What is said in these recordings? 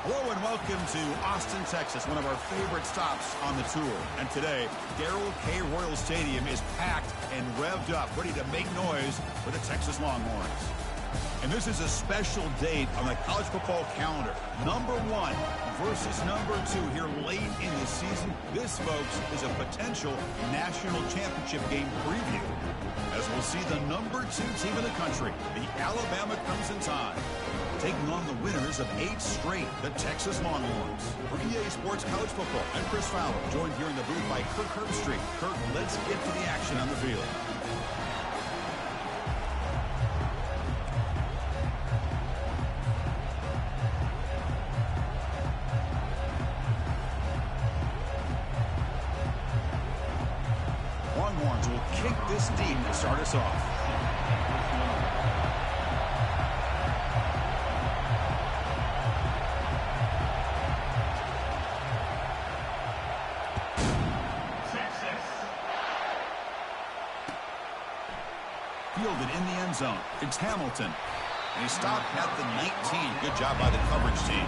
Hello and welcome to Austin, Texas, one of our favorite stops on the tour. And today, Darrell K. Royal Stadium is packed and revved up, ready to make noise for the Texas Longhorns. And this is a special date on the college football calendar. Number 1 versus number 2 here late in the season. This, folks, is a potential national championship game preview, as we'll see the number 2 team in the country, the Alabama Crimson Tide, taking on the winners of 8 straight, the Texas Longhorns. For EA Sports College Football, I'm Chris Fowler, joined here in the booth by Kirk Herbstreit. Kirk, let's get to the action on the field. Longhorns will kick this deep to start us off. Fielded in the end zone. It's Hamilton. And he stopped at the 19. Good job by the coverage team.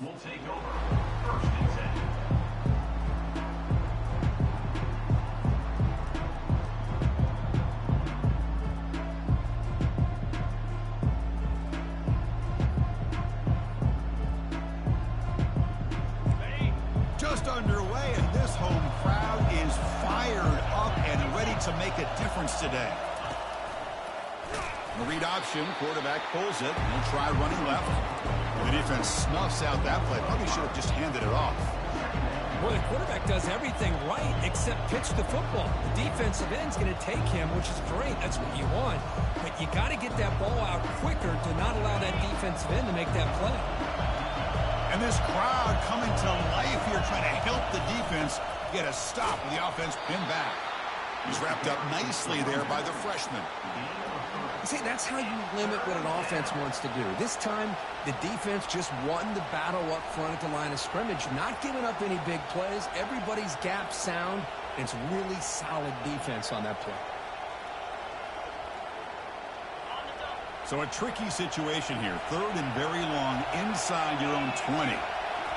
Will take over 1st and 10. Just underway, and this home crowd is fired up and ready to make a difference today. The read option, quarterback pulls it. He'll try running left. The defense snuffs out that play. Probably should have just handed it off. Well, the quarterback does everything right except pitch the football. The defensive end's going to take him, which is great. That's what you want. But you got to get that ball out quicker to not allow that defensive end to make that play. And this crowd coming to life here, trying to help the defense get a stop with the offense pinned back. He's wrapped up nicely there by the freshman. See, that's how you limit what an offense wants to do. This time, the defense just won the battle up front at the line of scrimmage, not giving up any big plays. Everybody's gap sound, and it's really solid defense on that play. So a tricky situation here. 3rd and very long inside your own 20.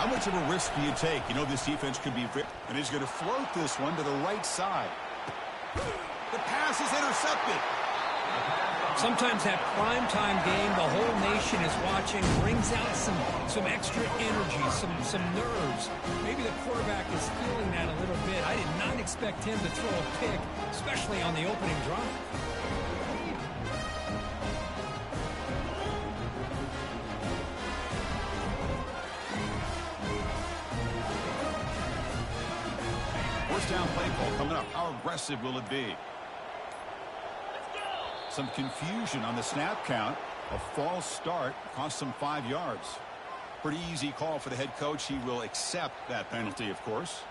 How much of a risk do you take? You know this defense could be... And he's going to float this one to the right side. The pass is intercepted. Sometimes that primetime game, the whole nation is watching, brings out some extra energy, some nerves. Maybe the quarterback is feeling that a little bit. I did not expect him to throw a pick, especially on the opening drive. First down play call coming up. How aggressive will it be? Some confusion on the snap count. A false start cost them 5 yards. Pretty easy call for the head coach. He will accept that penalty, of course.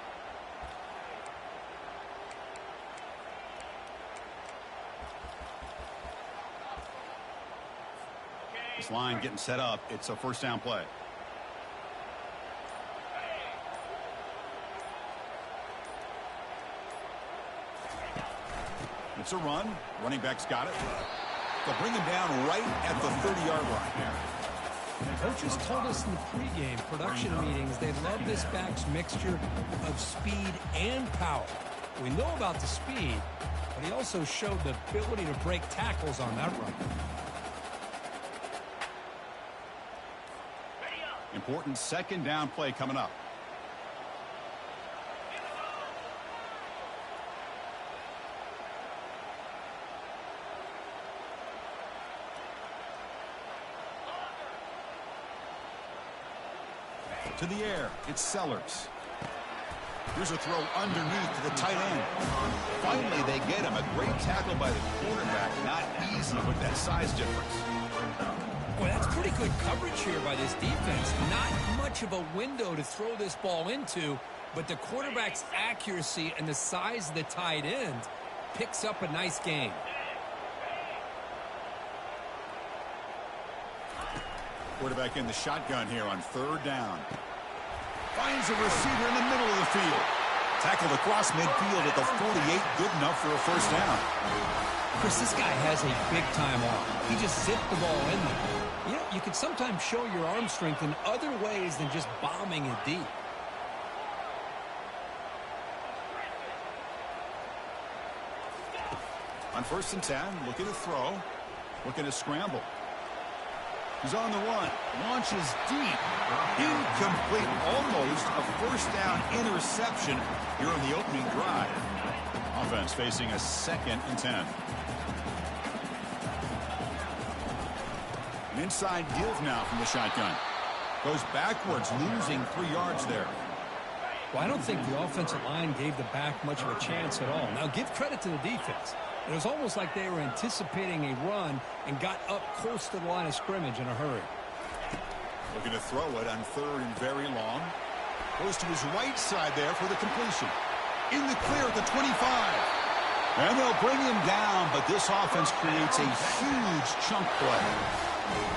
This line getting set up. It's a first down play. It's a run. Running back's got it. They'll bring him down right at the 30-yard line there. Coaches told us in the pregame production meetings they love this back's mixture of speed and power. We know about the speed, but he also showed the ability to break tackles on that run. Important second down play coming up. To the air, it's Sellers. Here's a throw underneath to the tight end. Finally, they get him. A great tackle by the quarterback. Not easy with that size difference. Boy, that's pretty good coverage here by this defense. Not much of a window to throw this ball into, but the quarterback's accuracy and the size of the tight end picks up a nice gain. Quarterback in the shotgun here on 3rd down. Finds a receiver in the middle of the field. Tackled across midfield at the 48. Good enough for a first down. Chris, this guy has a big-time arm. He just zipped the ball in there. You know, you can sometimes show your arm strength in other ways than just bombing it deep. On 1st and 10, looking to throw. Looking to scramble. He's on the run. Launches deep. Incomplete. Almost a first down interception here on the opening drive. Offense facing a 2nd and 10. An inside give now from the shotgun. Goes backwards, losing 3 yards there. Well, I don't think the offensive line gave the back much of a chance at all. Now, give credit to the defense. It was almost like they were anticipating a run and got up close to the line of scrimmage in a hurry. Looking to throw it on 3rd and very long. Goes to his right side there for the completion. In the clear at the 25. And they'll bring him down, but this offense creates a huge chunk play.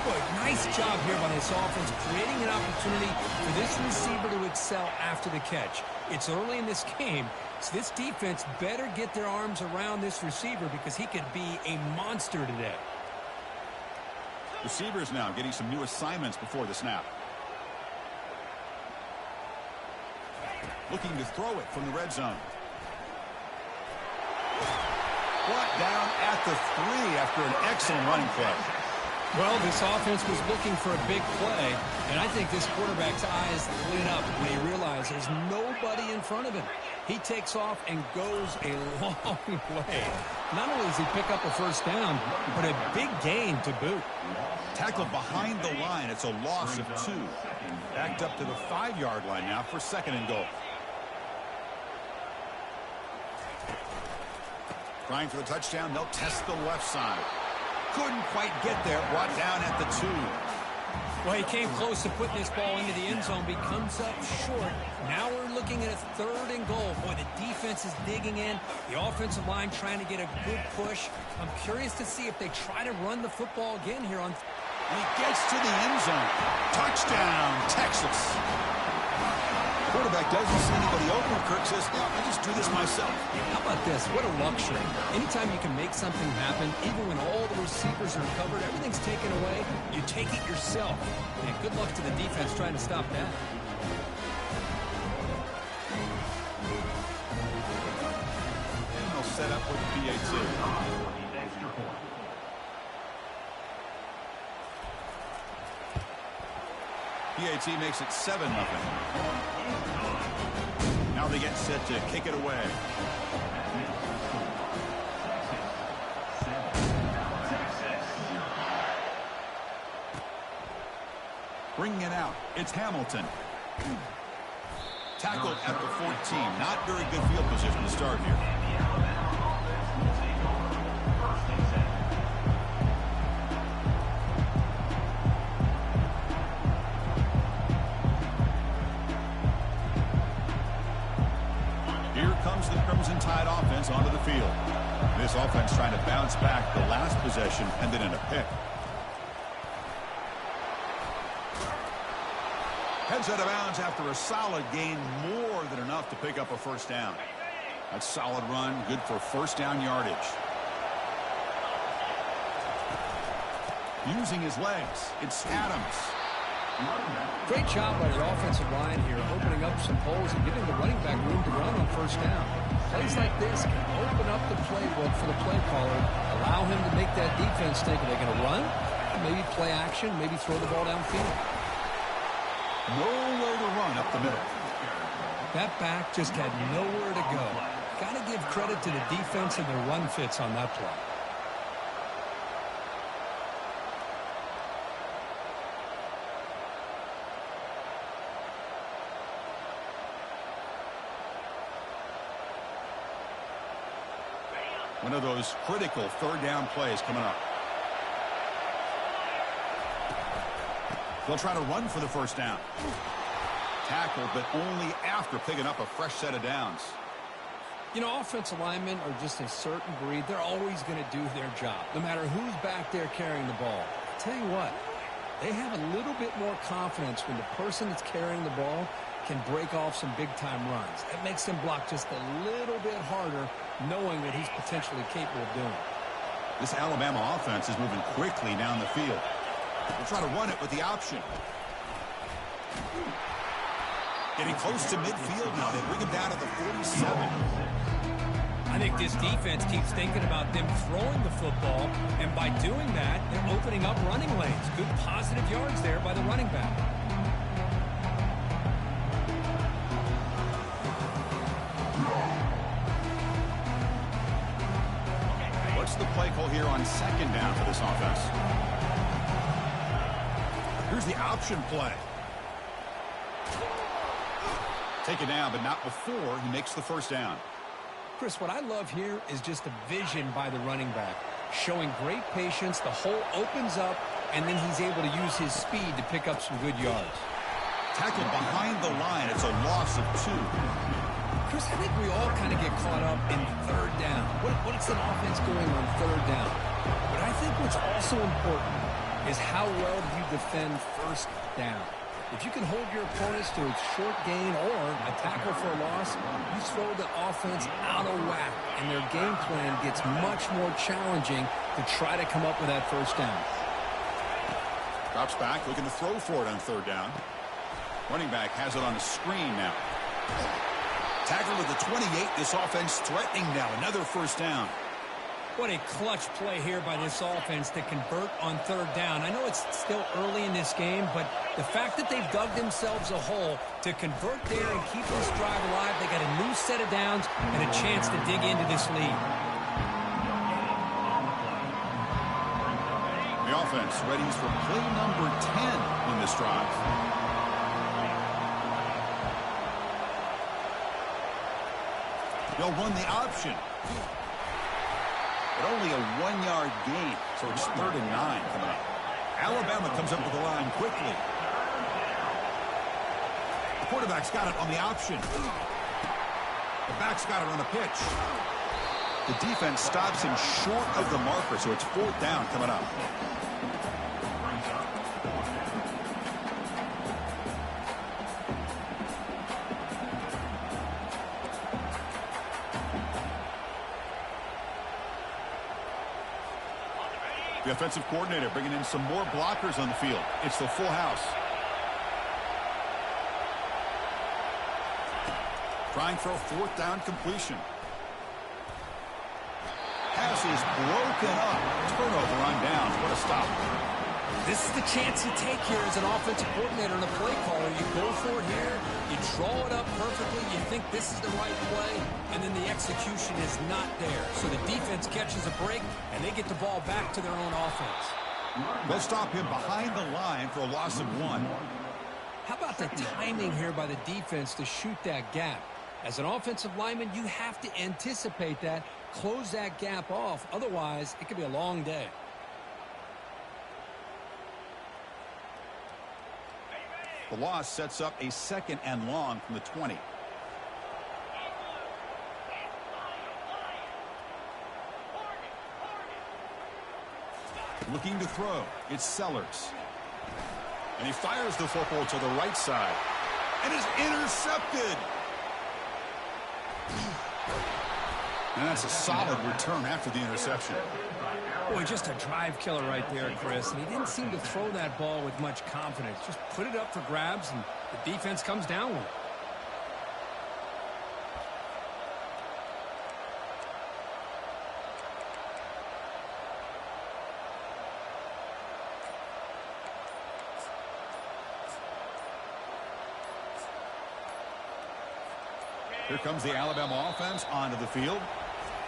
Boy, nice job here by this offense, creating an opportunity for this receiver to excel after the catch. It's early in this game, so this defense better get their arms around this receiver because he could be a monster today. Receivers now getting some new assignments before the snap. Looking to throw it from the red zone. Brought down at the 3 after an excellent running play. Well, this offense was looking for a big play, and I think this quarterback's eyes lit up when he realized there's nobody in front of him. He takes off and goes a long way. Not only does he pick up a first down, but a big gain to boot. Tackled behind the line. It's a loss of 2. Backed up to the 5-yard line now for 2nd and goal. Trying for the touchdown. They'll test the left side. Couldn't quite get there. Brought down at the 2. Well, he came close to putting this ball into the end zone, but he comes up short. Now we're looking at a 3rd and goal. Boy, the defense is digging in. The offensive line trying to get a good push. I'm curious to see if they try to run the football again here on. He gets to the end zone. Touchdown, Texas. Quarterback doesn't see anybody open. Kirk says, I'll just do this myself. How about this? What a luxury. Anytime you can make something happen, even when all the receivers are covered, everything's taken away, you take it yourself. And good luck to the defense trying to stop that. And they'll set up with the PAT. PAT makes it 7-0. Now they get set to kick it away. Bringing it out, it's Hamilton. Tackled at the 14. Not very good field position to start here. The Crimson Tide offense onto the field. This offense trying to bounce back the last possession and then in a pick. Heads out of bounds after a solid gain, more than enough to pick up a first down. That's a solid run, good for first down yardage. Using his legs, it's Adams. Great job by your offensive line here, opening up some holes and giving the running back room to run on first down. Plays like this can open up the playbook for the play caller, allow him to make that defense think, are they going to run? Maybe play action, maybe throw the ball downfield. Nowhere to run up the middle. That back just had nowhere to go. Got to give credit to the defense and their run fits on that play. One of those critical 3rd down plays coming up. They'll try to run for the first down. Tackled, but only after picking up a fresh set of downs. You know, offensive linemen are just a certain breed. They're always going to do their job, no matter who's back there carrying the ball. I'll tell you what, they have a little bit more confidence when the person that's carrying the ball can break off some big-time runs. That makes them block just a little bit harder, knowing that he's potentially capable of doing it. This Alabama offense is moving quickly down the field. They'll try to run it with the option. Getting close to midfield now. They bring him down to the 47. I think this defense keeps thinking about them throwing the football, and by doing that, they're opening up running lanes. Good positive yards there by the running back. What's the play call here on 2nd down for this offense? Here's the option play. Take it down, but not before he makes the first down. Chris, what I love here is just the vision by the running back. Showing great patience, the hole opens up, and then he's able to use his speed to pick up some good yards. Tackled behind the line. It's a loss of 2. Chris, I think we all kind of get caught up in 3rd down. What's an offense doing on 3rd down? But I think what's also important is how well do you defend 1st down. If you can hold your opponents to a short gain or a tackle for a loss, you throw the offense out of whack, and their game plan gets much more challenging to try to come up with that first down. Drops back, looking to throw for it on 3rd down. Running back has it on the screen now. Tackled at the 28. This offense threatening now. Another first down. What a clutch play here by this offense to convert on 3rd down. I know it's still early in this game, but the fact that they've dug themselves a hole to convert there and keep this drive alive, they got a new set of downs and a chance to dig into this lead. The offense readies for play number 10 in this drive. They'll run the option. But only a 1-yard gain, so it's 3rd and 9 coming up. Alabama comes up to the line quickly. The quarterback's got it on the option. The back's got it on the pitch. The defense stops him short of the marker, so it's 4th down coming up. The offensive coordinator bringing in some more blockers on the field. It's the full house. Trying for a 4th down completion. Pass is broken up. Turnover on downs. What a stop. This is the chance you take here as an offensive coordinator and a play caller. You go for it here. You draw it up perfectly. You think this is the right play, and then the execution is not there. So the defense catches a break, and they get the ball back to their own offense. They'll stop him behind the line for a loss of 1. How about the timing here by the defense to shoot that gap? As an offensive lineman, you have to anticipate that, close that gap off. Otherwise, it could be a long day. The loss sets up a 2nd and long from the 20. Looking to throw. It's Sellers. And he fires the football to the right side. And is intercepted. And that's a solid return after the interception. Boy, just a drive killer right there, Chris. And he didn't seem to throw that ball with much confidence. Just put it up for grabs, and the defense comes down with it. Here comes the Alabama offense onto the field.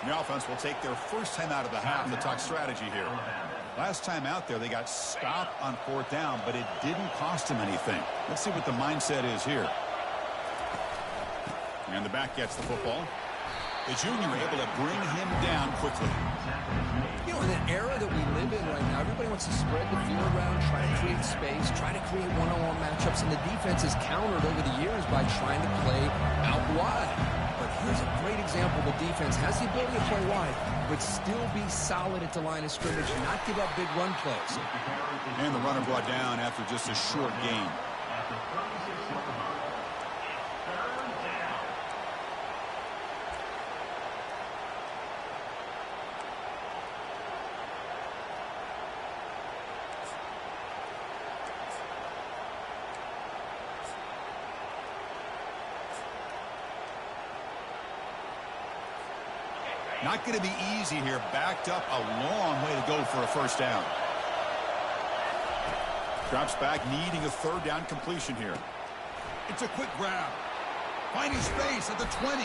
The offense will take their first time out of the half. The tuck strategy here. Last time out there, they got stopped on 4th down, but it didn't cost them anything. Let's see what the mindset is here. And the back gets the football. The junior able to bring him down quickly. You know, in the era that we live in right now, everybody wants to spread the field around, try to create space, try to create one-on-one matchups, and the defense has countered over the years by trying to play out wide. But here's a great example. The defense has the ability to play wide, but still be solid at the line of scrimmage and not give up big run plays. And the runner brought down after just a short gain. Not going to be easy here. Backed up a long way to go for a 1st down. Drops back, needing a 3rd down completion here. It's a quick grab. Finding space at the 20.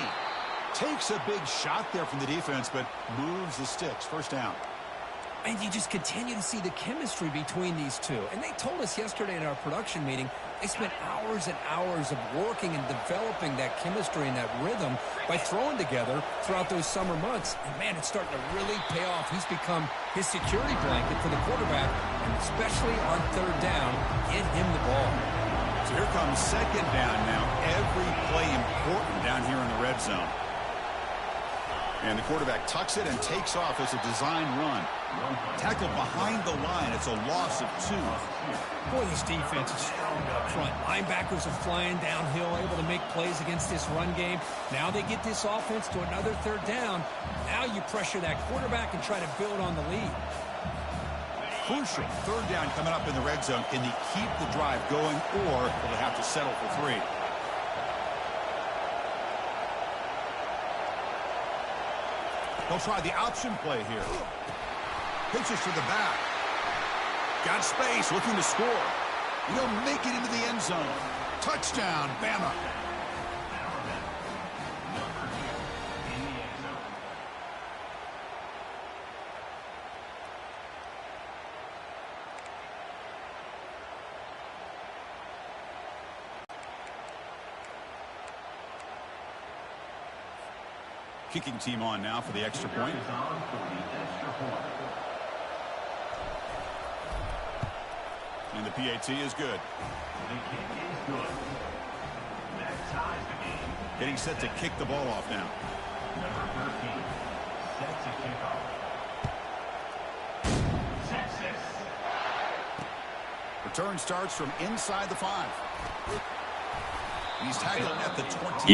Takes a big shot there from the defense, but moves the sticks. 1st down. And you just continue to see the chemistry between these two. And they told us yesterday in our production meeting, they spent hours and hours of working and developing that chemistry and that rhythm by throwing together throughout those summer months. And, man, it's starting to really pay off. He's become his security blanket for the quarterback, and especially on 3rd down, get him the ball. So here comes 2nd down now. Every play important down here in the red zone. And the quarterback tucks it and takes off as a design run. Tackled behind the line. It's a loss of 2. Boy, this defense is strong up front. Linebackers are flying downhill, able to make plays against this run game. Now they get this offense to another 3rd down. Now you pressure that quarterback and try to build on the lead. Crucial 3rd down coming up in the red zone. Can they keep the drive going, or will they have to settle for 3? They'll try the option play here. Pitches to the back. Got space, looking to score. He'll make it into the end zone. Touchdown, Bama. Kicking team on now for the extra point. And the PAT is good. The kick is good. That ties the game. Getting set to kick the ball off now. Number 13 sets a kickoff. Texas. Return starts from inside the 5. He's tackled at the 20.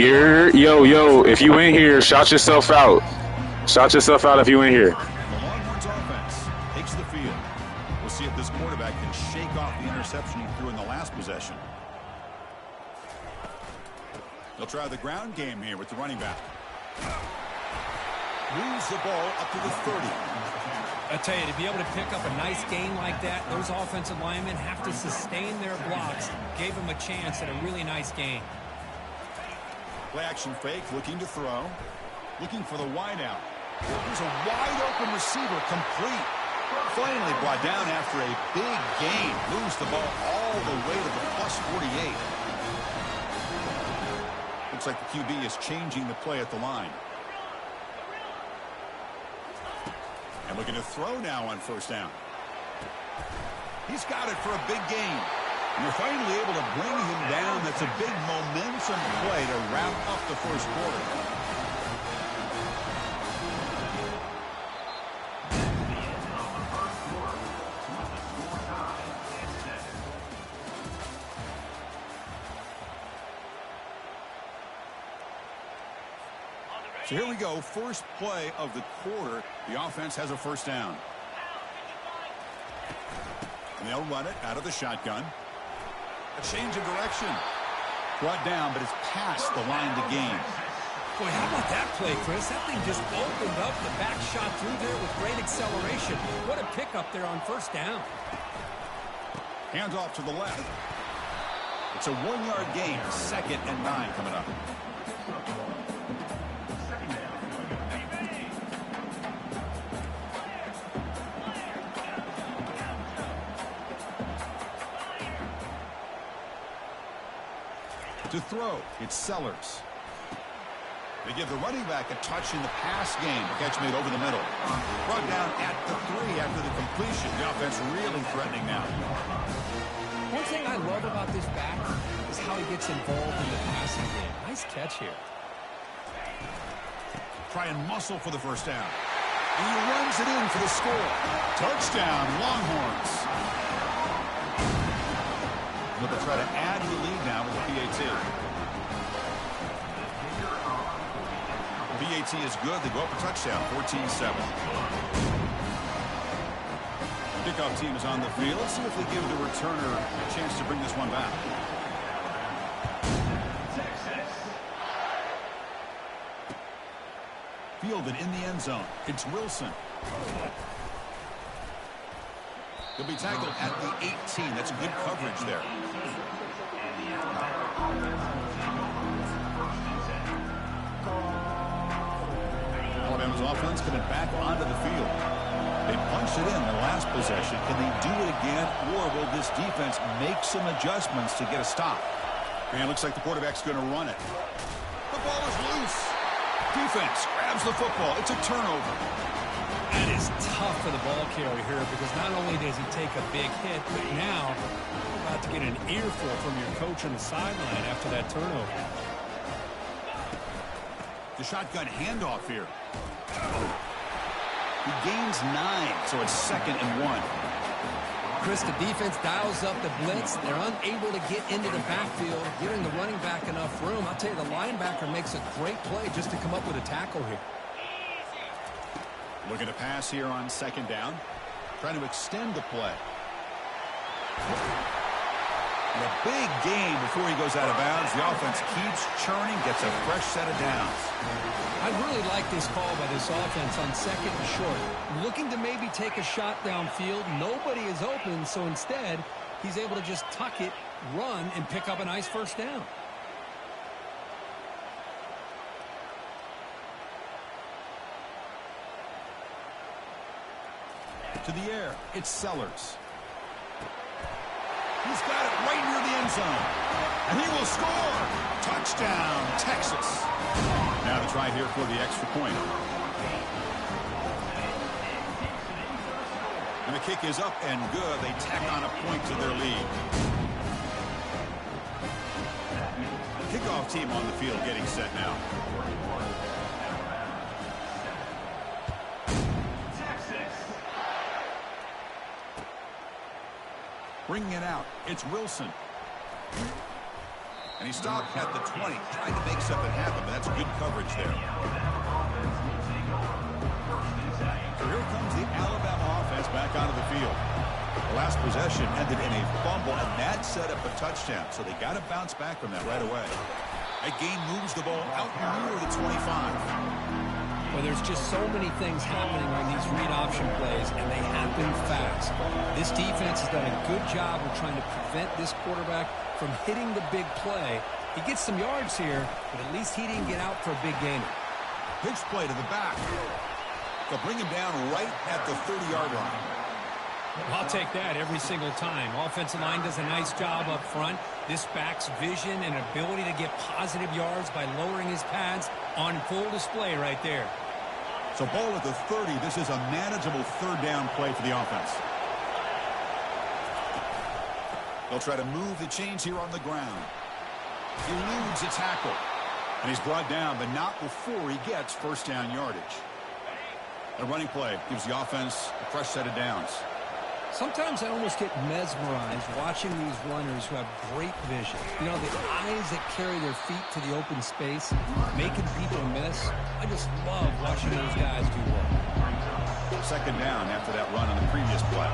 Yo, if you in here, shout yourself out. Shout yourself out if you in here. The Longhorns offense takes the field. We'll see if this quarterback can shake off the interception he threw in the last possession. They'll try the ground game here with the running back. Moves the ball up to the 30. I tell you, to be able to pick up a nice gain like that, those offensive linemen have to sustain their blocks. Gave him a chance at a really nice gain. Play action fake, looking to throw. Looking for the wide out. There's a wide open receiver, complete. Finally brought down after a big gain. Moves the ball all the way to the plus 48. Looks like the QB is changing the play at the line. And looking to throw now on first down. He's got it for a big gain. And they're finally able to bring him down. That's a big momentum play to wrap up the first quarter. So here we go, first play of the quarter. The offense has a first down. And they'll run it out of the shotgun. A change of direction. Brought down, but it's past the line to gain. Boy, how about that play, Chris? That thing just opened up. The back shot through there with great acceleration. What a pickup there on first down. Hands off to the left. It's a 1-yard gain. 2nd and 9 coming up. To throw, it's Sellers. They give the running back a touch in the pass game. The catch made over the middle. Brought down at the 3 after the completion. The offense really threatening now. One thing I love about this back is how he gets involved in the passing game. Nice catch here. Try and muscle for the first down. And he runs it in for the score. Touchdown, Longhorns. They'll try to add to the lead now with the PAT. The PAT is good. They go up a touchdown, 14-7. Kickoff team is on the field. Let's see if they give the returner a chance to bring this one back. Fielded in the end zone. It's Wilson. He'll be tackled at the 18. That's good coverage there. Alabama's offense coming back onto the field. They punched it in the last possession. Can they do it again, or will this defense make some adjustments to get a stop? And it looks like the quarterback's going to run it. The ball is loose. Defense grabs the football. It's a turnover. That is tough for the ball carrier here because not only does he take a big hit, but now you're about to get an earful from your coach on the sideline after that turnover. The shotgun handoff here. He gains 9, so it's 2nd and 1. Chris, the defense dials up the blitz. They're unable to get into the backfield, giving the running back enough room. I'll tell you, the linebacker makes a great play just to come up with a tackle here. Looking to pass here on 2nd down. Trying to extend the play. And a big gain before he goes out of bounds. The offense keeps churning, gets a fresh set of downs. I really like this call by this offense on 2nd and short. Looking to maybe take a shot downfield. Nobody is open, so instead, he's able to just tuck it, run, and pick up a nice first down. To the air, it's Sellers. He's got it right near the end zone. And he will score. Touchdown, Texas. Now to try here for the extra point. And the kick is up and good. They tack on a point to their lead. Kickoff team on the field getting set now. Bringing it out, it's Wilson. And he stopped at the 20, trying to make something happen, but that's good coverage there. So here comes the Alabama offense back onto the field. The last possession ended in a fumble, and that set up a touchdown, so they got to bounce back from that right away. That gain moves the ball out near the 25. Well, there's just so many things happening on these read option plays, and they happen fast. This defense has done a good job of trying to prevent this quarterback from hitting the big play. He gets some yards here, but at least he didn't get out for a big gainer. Pitch play to the back. They'll bring him down right at the 30-yard line. I'll take that every single time. Offensive line does a nice job up front. This back's vision and ability to get positive yards by lowering his pads on full display right there. So ball at the 30. This is a manageable third down play for the offense. They'll try to move the chains here on the ground. He eludes a tackle. And he's brought down, but not before he gets first down yardage. A running play gives the offense a fresh set of downs. Sometimes I almost get mesmerized watching these runners who have great vision. You know, the eyes that carry their feet to the open space, making people miss. I just love watching those guys do well. Second down after that run on the previous play.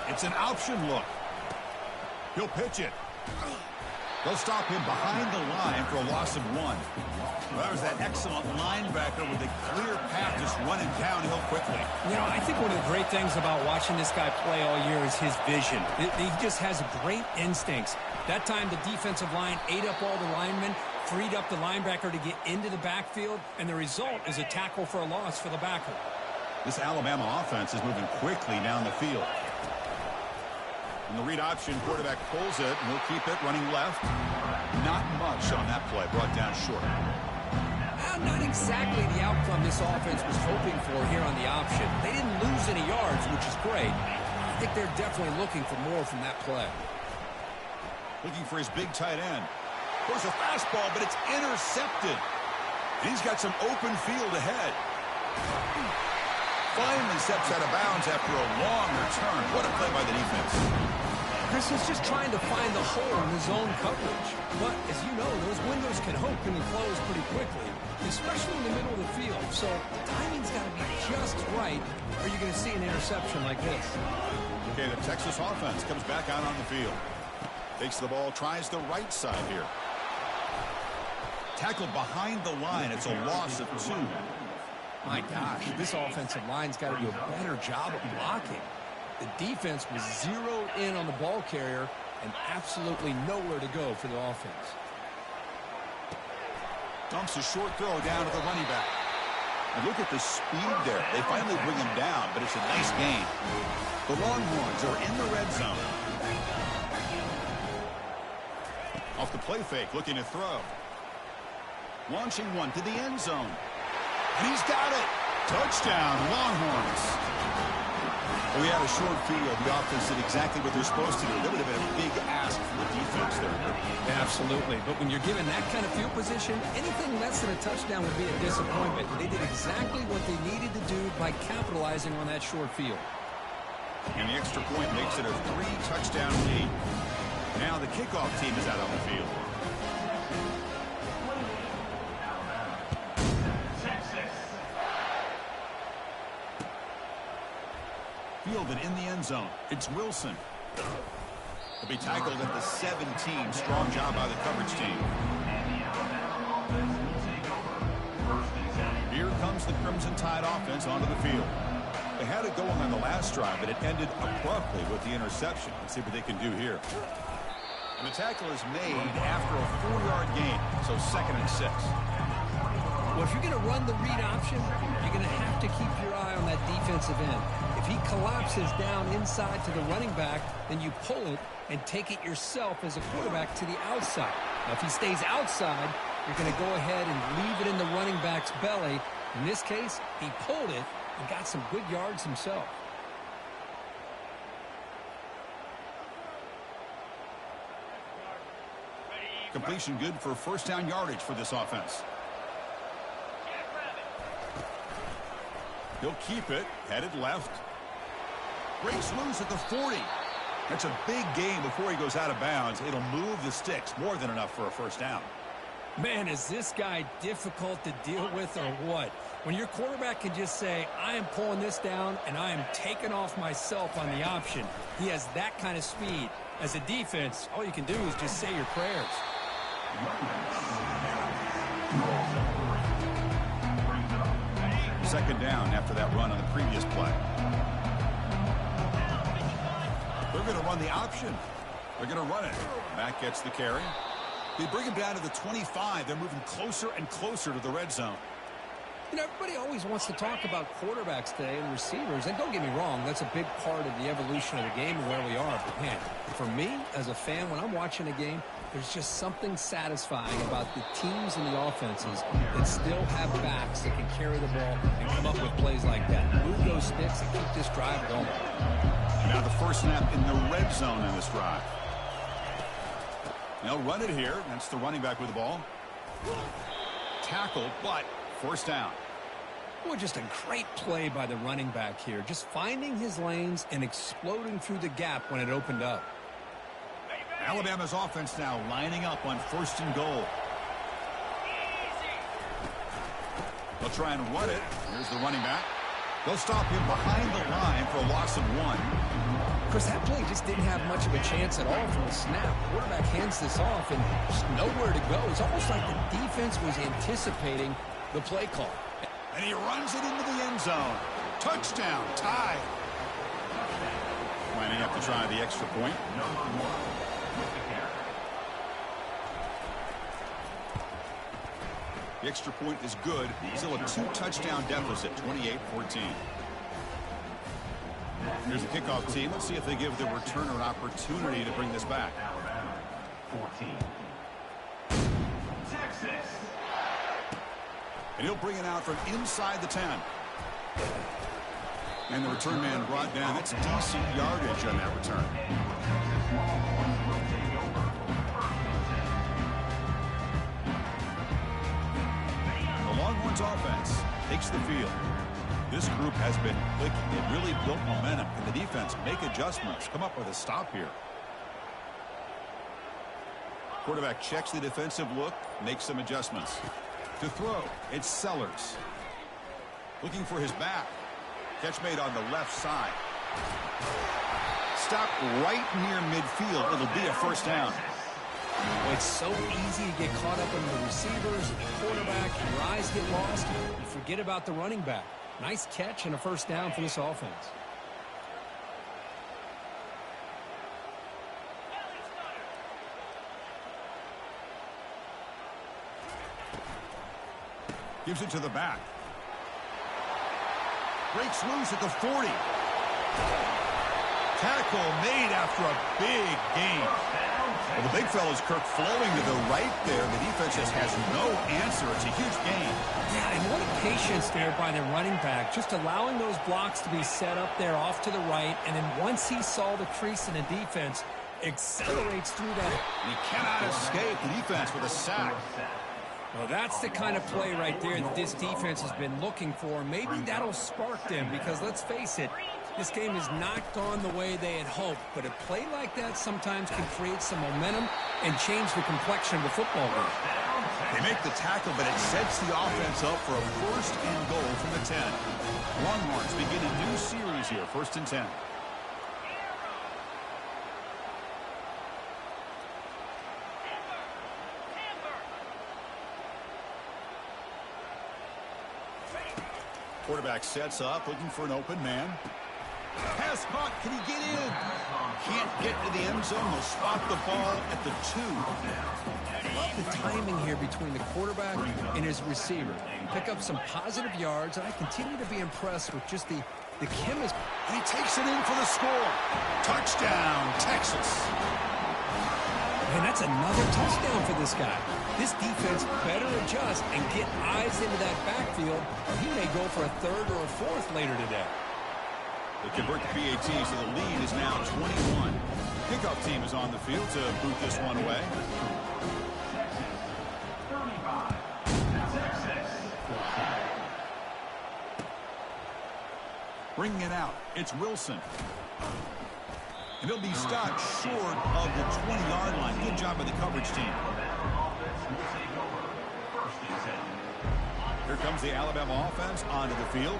It's an option look. He'll pitch it. They'll stop him behind the line for a loss of 1. Well, that was that excellent linebacker with a clear path just running downhill quickly. You know, I think one of the great things about watching this guy play all year is his vision. He just has great instincts. That time the defensive line ate up all the linemen, freed up the linebacker to get into the backfield, and the result is a tackle for a loss for the backer. This Alabama offense is moving quickly down the field. And the read option, quarterback pulls it, and he'll keep it running left. Not much on that play, brought down short. Not exactly the outcome this offense was hoping for here on the option. They didn't lose any yards, which is great. I think they're definitely looking for more from that play. Looking for his big tight end. There's a fastball, but it's intercepted. And he's got some open field ahead. Finally steps out of bounds after a long return. What a play by the defense. Chris is just trying to find the hole in the zone coverage. But, as you know, those windows can open and close pretty quickly, especially in the middle of the field. So, timing's got to be just right, or you're going to see an interception like this. Okay, the Texas offense comes back out on the field. Takes the ball, tries the right side here. Tackled behind the line. It's a loss of 2. My gosh, this offensive line's got to do a better job of blocking. The defense was zeroed in on the ball carrier and absolutely nowhere to go for the offense. Dumps a short throw down to the running back. And look at the speed there. They finally bring him down, but it's a nice gain. The Longhorns are in the red zone. Off the play fake, looking to throw. Launching one to the end zone. And he's got it. Touchdown, Longhorns. We had a short field. The offense did exactly what they're supposed to do. That would have been a big ask for the defense there. Absolutely. But when you're given that kind of field position, anything less than a touchdown would be a disappointment. They did exactly what they needed to do by capitalizing on that short field. And the extra point makes it a 3-touchdown lead. Now the kickoff team is out on the field. Fielded in the end zone. It's Wilson. He'll be tackled at the 17. Strong job by the coverage team. Here comes the Crimson Tide offense onto the field. They had it going on the last drive, but it ended abruptly with the interception. Let's see what they can do here. And the tackle is made after a 4-yard gain, so 2nd and 6. What if you're going to run the read option, you're going to have to keep your eye on that defensive end. If he collapses down inside to the running back, then you pull it and take it yourself as a quarterback to the outside. Now, if he stays outside, you're going to go ahead and leave it in the running back's belly. In this case, he pulled it and got some good yards himself. Completion good for first down yardage for this offense. He'll keep it, headed left. Breaks loose at the 40. That's a big gain before he goes out of bounds. It'll move the sticks, more than enough for a first down. Man, is this guy difficult to deal with or what? When your quarterback can just say, I am pulling this down and I am taking off myself on the option. He has that kind of speed. As a defense, all you can do is just say your prayers. Second down after that run on the previous play. They're going to run the option. They're going to run it. Matt gets the carry. They bring him down to the 25. They're moving closer and closer to the red zone. You know, everybody always wants to talk about quarterbacks today and receivers. And don't get me wrong, that's a big part of the evolution of the game and where we are. But, man, for me, as a fan, when I'm watching a game, there's just something satisfying about the teams and the offenses that still have backs that can carry the ball and come up with plays like that. Move those sticks and keep this drive going. Now the first snap in the red zone in this drive. They'll run it here. That's the running back with the ball. Tackle, but first down. Boy, just a great play by the running back here. Just finding his lanes and exploding through the gap when it opened up. Alabama's offense now lining up on first and goal. They'll try and run it. Here's the running back. They'll stop him behind the line for a loss of 1. Of course, that play just didn't have much of a chance at all from the snap. Quarterback hands this off and just nowhere to go. It's almost like the defense was anticipating the play call. And he runs it into the end zone. Touchdown, tie. Lining up to try the extra point. Number 1. The extra point is good. Still a 2-touchdown deficit, 28-14. Here's the kickoff team. Let's see if they give the returner an opportunity to bring this back. Alabama 14. Texas. And he'll bring it out from inside the 10. And the return man brought down. That's decent yardage on that return. The Longhorns offense takes the field. This group has been clicking. They've really built momentum. Can the defense make adjustments? Come up with a stop here. Quarterback checks the defensive look, makes some adjustments. To throw, it's Sellers. Looking for his back. Catch made on the left side. Stopped right near midfield. It'll be a first down. Well, it's so easy to get caught up in the receivers and the quarterback, and your eyes get lost. You forget about the running back. Nice catch and a first down for this offense. Gives it to the back. Breaks loose at the 40. Tackle made after a big gain. Well, the big fella's Kirk flowing to the right there. The defense just has no answer. It's a huge gain. Yeah, and what a patience there by the running back. Just allowing those blocks to be set up there off to the right. And then once he saw the crease in the defense, accelerates through that. And he cannot escape the defense with a sack. Well, that's the kind of play right there that this defense has been looking for. Maybe that'll spark them because, let's face it, this game has not gone the way they had hoped. But a play like that sometimes can create some momentum and change the complexion of the football game. They make the tackle, but it sets the offense up for a first and goal from the 10. Longhorns begin a new series here, 1st and 10. Quarterback sets up, looking for an open man. Pass caught. Can he get in? Can't get to the end zone. They'll spot the ball at the 2. Love the timing here between the quarterback and his receiver. Pick up some positive yards, and I continue to be impressed with just the chemistry. And he takes it in for the score. Touchdown, Texas. And that's another touchdown for this guy. This defense better adjust and get eyes into that backfield, or he may go for a 3rd or a 4th later today. They convert the PAT, so the lead is now 21. Kickoff team is on the field to boot this one away. Bringing it out, it's Wilson. And he'll be stopped short of the 20-yard line. Good job by the coverage team. Here comes the Alabama offense onto the field.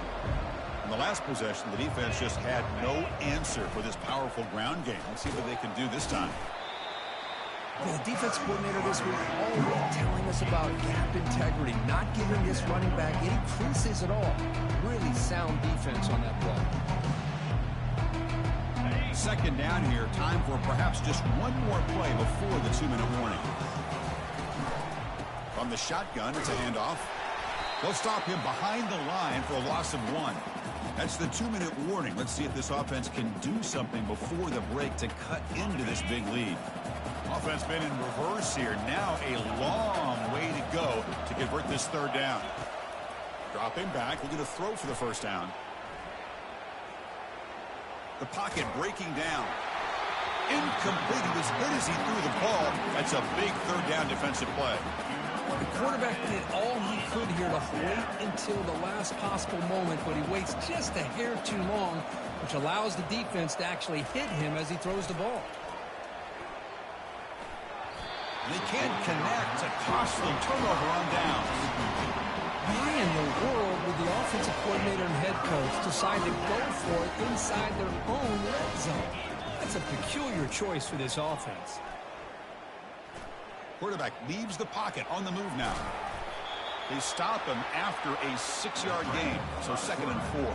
In the last possession, the defense just had no answer for this powerful ground game. Let's see what they can do this time. The defense coordinator this week already telling us about gap integrity, not giving this running back any creases at all. Really sound defense on that play. Second down here, time for perhaps just one more play before the 2-minute warning. From the shotgun, it's a handoff. They'll stop him behind the line for a loss of 1. That's the 2-minute warning. Let's see if this offense can do something before the break to cut into this big lead. Offense been in reverse here. Now a long way to go to convert this 3rd down. Dropping back, looking to throw for the 1st down. The pocket breaking down. Incomplete. He was good as he threw the ball. That's a big 3rd down defensive play. The quarterback did all he could here to wait until the last possible moment, but he waits just a hair too long, which allows the defense to actually hit him as he throws the ball. They can't connect. A costly turnover on downs. Why in the world would the offensive coordinator and head coach decide to go for it inside their own red zone? That's a peculiar choice for this offense. Quarterback leaves the pocket on the move now. They stop him after a 6-yard gain, so 2nd and 4.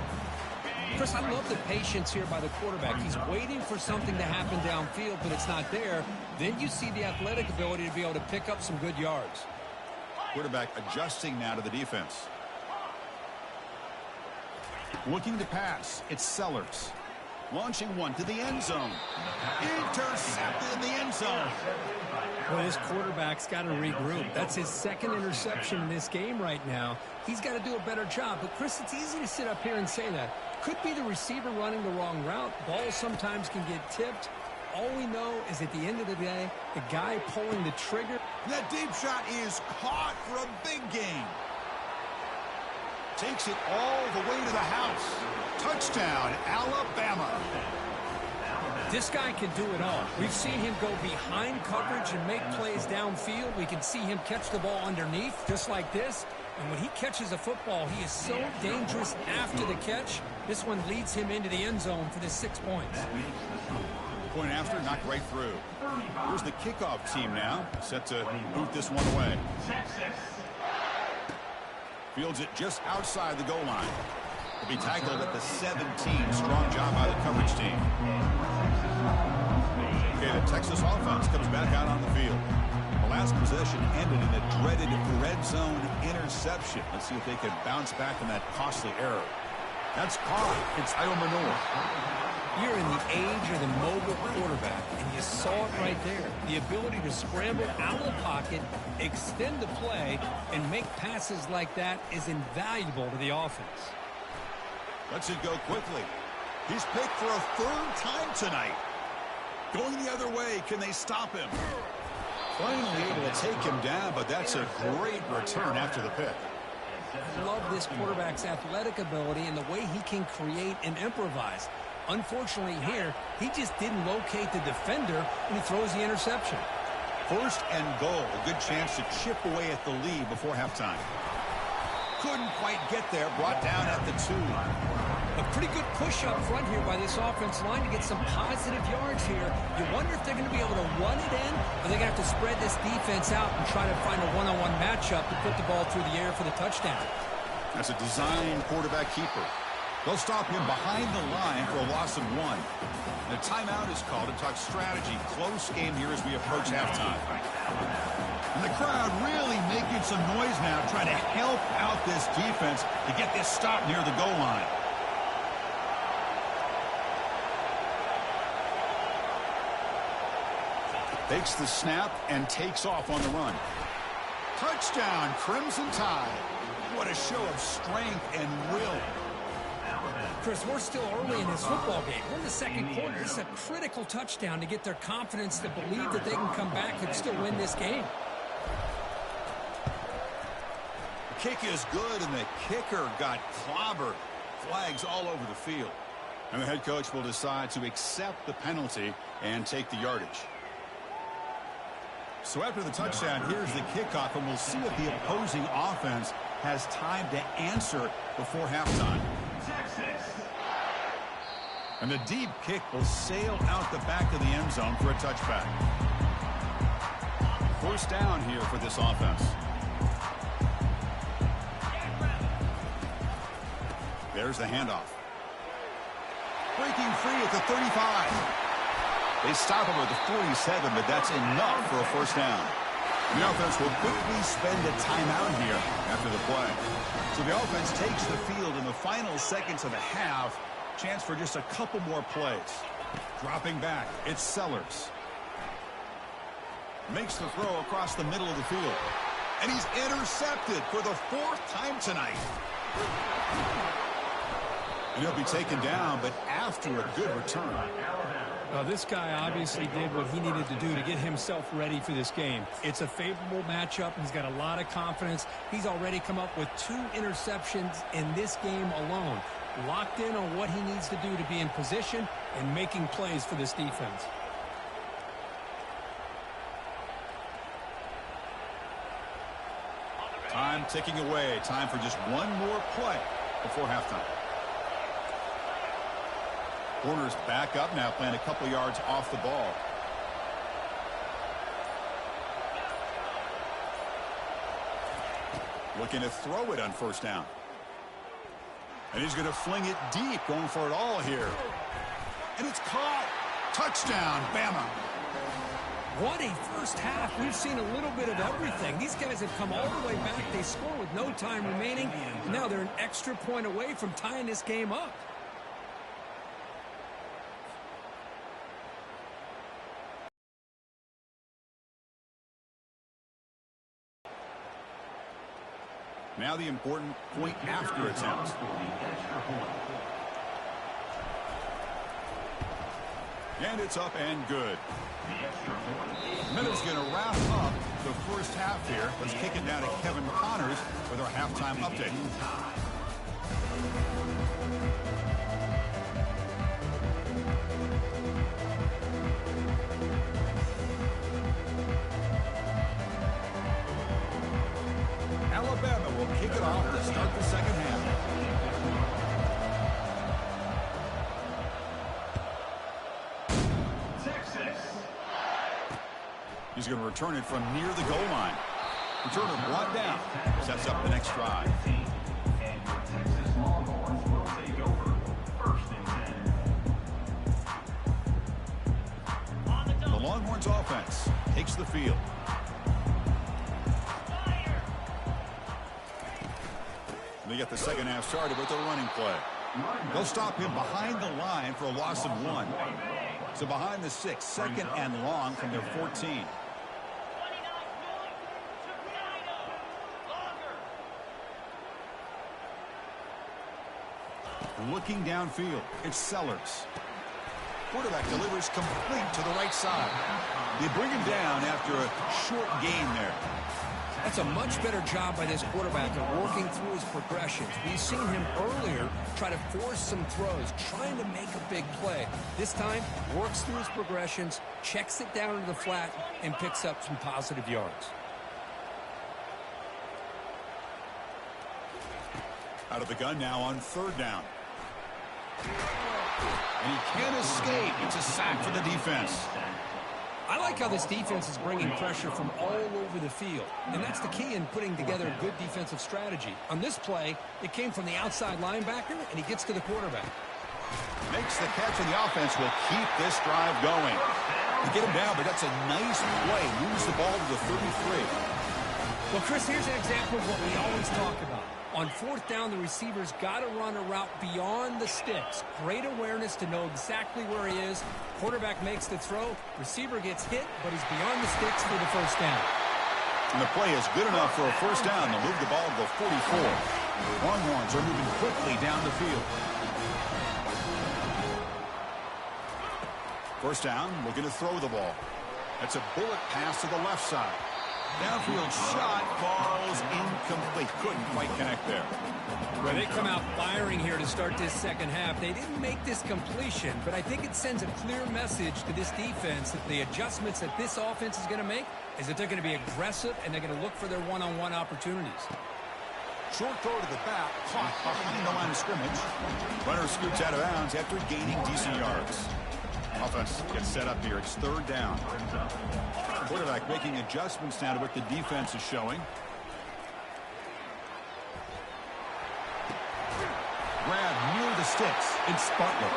Chris, I love the patience here by the quarterback. He's waiting for something to happen downfield, but it's not there. Then you see the athletic ability to be able to pick up some good yards. Quarterback adjusting now to the defense. Looking to pass. It's Sellers. Launching one to the end zone. Intercepted in the end zone. Well, this quarterback's got to regroup. That's his 2nd interception in this game right now. He's got to do a better job. But, Chris, it's easy to sit up here and say that. Could be the receiver running the wrong route. Balls sometimes can get tipped. All we know is at the end of the day, the guy pulling the trigger. That deep shot is caught for a big gain. Takes it all the way to the house. Touchdown, Alabama. This guy can do it all. We've seen him go behind coverage and make plays downfield. We can see him catch the ball underneath, just like this. And when he catches a football, he is so dangerous after the catch. This one leads him into the end zone for the 6 points. Point after, knocked right through. Here's the kickoff team now, set to boot this one away. Fields it just outside the goal line. He'll be tackled at the 17. Strong job by the coverage team. Okay, the Texas offense comes back out on the field. The last possession ended in a dreaded red zone interception. Let's see if they can bounce back from that costly error. That's caught. It's Iomanor. You're in the age of the mobile quarterback, and you saw it right there. The ability to scramble out of the pocket, extend the play, and make passes like that is invaluable to the offense. Lets it go quickly. He's picked for a 3rd time tonight. Going the other way, can they stop him? Finally able to take him down, but that's a great return after the pick. I love this quarterback's athletic ability and the way he can create and improvise. Unfortunately here, he just didn't locate the defender when he throws the interception. 1st and goal. A good chance to chip away at the lead before halftime. Couldn't quite get there. Brought down at the 2. A pretty good push up front here by this offensive line to get some positive yards here. You wonder if they're going to be able to run it in, or they're going to have to spread this defense out and try to find a one-on-one matchup to put the ball through the air for the touchdown. That's a design quarterback keeper. They'll stop him behind the line for a loss of 1. The timeout is called to talk strategy. Close game here as we approach halftime. And the crowd really making some noise now, trying to help out this defense to get this stop near the goal line. Takes the snap and takes off on the run. Touchdown, Crimson Tide. What a show of strength and will. Chris, we're still early in this football game. We're in the second quarter. This is a critical touchdown to get their confidence to believe that they can come back and still win this game. The kick is good, and the kicker got clobbered. Flags all over the field. And the head coach will decide to accept the penalty and take the yardage. So after the touchdown, here's the kickoff, and we'll see if the opposing offense has time to answer before halftime. And the deep kick will sail out the back of the end zone for a touchback. First down here for this offense. There's the handoff. Breaking free at the 35. They stop him at the 47, but that's enough for a first down. The offense will quickly spend a timeout here after the play. So the offense takes the field in the final seconds of the half. Chance for just a couple more plays. Dropping back, it's Sellers. Makes the throw across the middle of the field. And he's intercepted for the 4th time tonight. And he'll be taken down, but after a good return. This guy obviously did what he needed to do to get himself ready for this game. It's a favorable matchup. He's got a lot of confidence. He's already come up with 2 interceptions in this game alone. Locked in on what he needs to do to be in position and making plays for this defense. Time ticking away. Time for just one more play before halftime. Corner's back up now, playing a couple yards off the ball. Looking to throw it on first down. And he's going to fling it deep, going for it all here. And it's caught. Touchdown, Bama. What a first half. We've seen a little bit of everything. These guys have come all the way back. They score with no time remaining. Now they're an extra point away from tying this game up. Now the important point after attempt. And it's up and good. Miller's going to wrap up the first half here. Let's kick it down to Kevin Connors with our halftime update. Alabama will kick it off to start the second half. He's going to return it from near the goal line. Returner brought down. Sets up the next drive. And your Texas Longhorns will take over 1st and 10. The Longhorns offense takes the field. They get the second half started with a running play. They'll stop him behind the line for a loss of 1. So behind the 6, second and long from their 14. Looking downfield, it's Sellers. Quarterback delivers complete to the right side. They bring him down after a short gain there. That's a much better job by this quarterback of working through his progressions. We've seen him earlier try to force some throws, trying to make a big play. This time, works through his progressions, checks it down to the flat, and picks up some positive yards. Out of the gun now on 3rd down. And he can't escape. It's a sack for the defense. I like how this defense is bringing pressure from all over the field, and that's the key in putting together a good defensive strategy. On this play, it came from the outside linebacker, and he gets to the quarterback. Makes the catch, and the offense will keep this drive going. You get him down, but that's a nice play. Moves the ball to the 33. Well, Chris, here's an example of what we always talk about. On fourth down, the receiver's got to run a route beyond the sticks. Great awareness to know exactly where he is. Quarterback makes the throw. Receiver gets hit, but he's beyond the sticks for the first down. And the play is good enough for a first down. They'll move the ball to the 44. Longhorns are moving quickly down the field. First down, looking to throw the ball. That's a bullet pass to the left side. Downfield shot falls incomplete. Couldn't quite connect there. Well, they come out firing here to start this second half. They didn't make this completion, but I think it sends a clear message to this defense that the adjustments that this offense is going to make is that they're going to be aggressive and they're going to look for their one-on-one opportunities. Short throw to the back, caught behind the line of scrimmage. Runner scoots out of bounds after gaining decent yards. Offense gets set up here. It's third down. Quarterback making adjustments now to what the defense is showing. Grab near the sticks. It's Butler.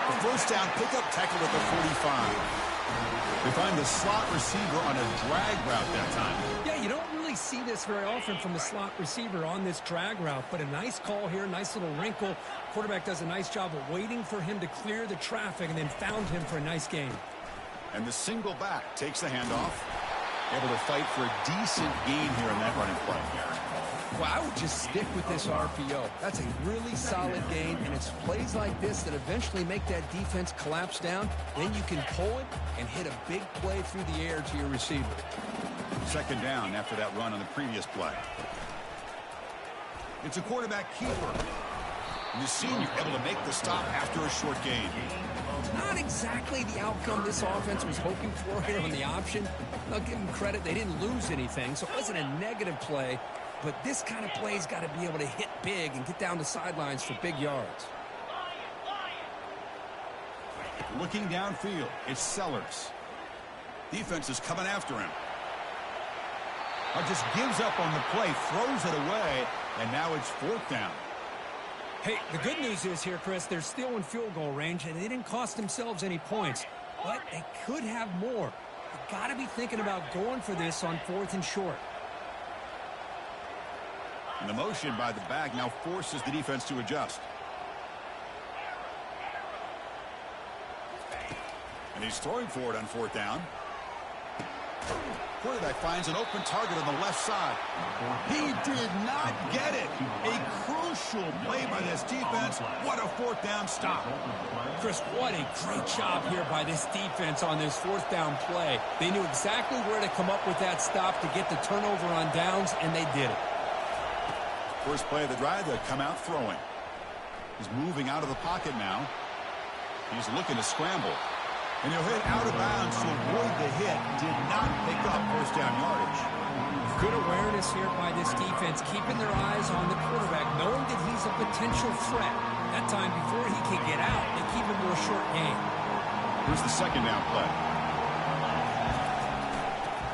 The first down pickup tackle at the 45. They find the slot receiver on a drag route that time. Yeah, you don't really see this very often from the slot receiver on this drag route, but a nice call here, nice little wrinkle. Quarterback does a nice job of waiting for him to clear the traffic and then found him for a nice gain. And the single back takes the handoff. Able to fight for a decent gain here in that running play. Well, I would just stick with this RPO. That's a really solid gain, and it's plays like this that eventually make that defense collapse down. Then you can pull it and hit a big play through the air to your receiver. Second down after that run on the previous play. It's a quarterback keeper. And the senior able to make the stop after a short gain. Not exactly the outcome this offense was hoping for here on the option. I'll give them credit. They didn't lose anything, so it wasn't a negative play. But this kind of play's got to be able to hit big and get down the sidelines for big yards. Looking downfield, it's Sellers. Defense is coming after him. Just gives up on the play, throws it away, and now it's fourth down. Hey, the good news is here, Chris, they're still in field goal range, and they didn't cost themselves any points. But they could have more. You've got to be thinking about going for this on fourth and short. And the motion by the back now forces the defense to adjust. And he's throwing for it on fourth down. Quarterback finds an open target on the left side. He did not get it. A crucial play by this defense. What a fourth down stop. Chris, what a great job here by this defense on this fourth down play. They knew exactly where to come up with that stop to get the turnover on downs, and they did it. First play of the drive, they come out throwing. He's moving out of the pocket now. He's looking to scramble. And he'll hit out of bounds to avoid the hit. Did not pick up first down yardage. Good awareness here by this defense, keeping their eyes on the quarterback, knowing that he's a potential threat. That time before he can get out, they keep him to a short gain. Here's the second down play.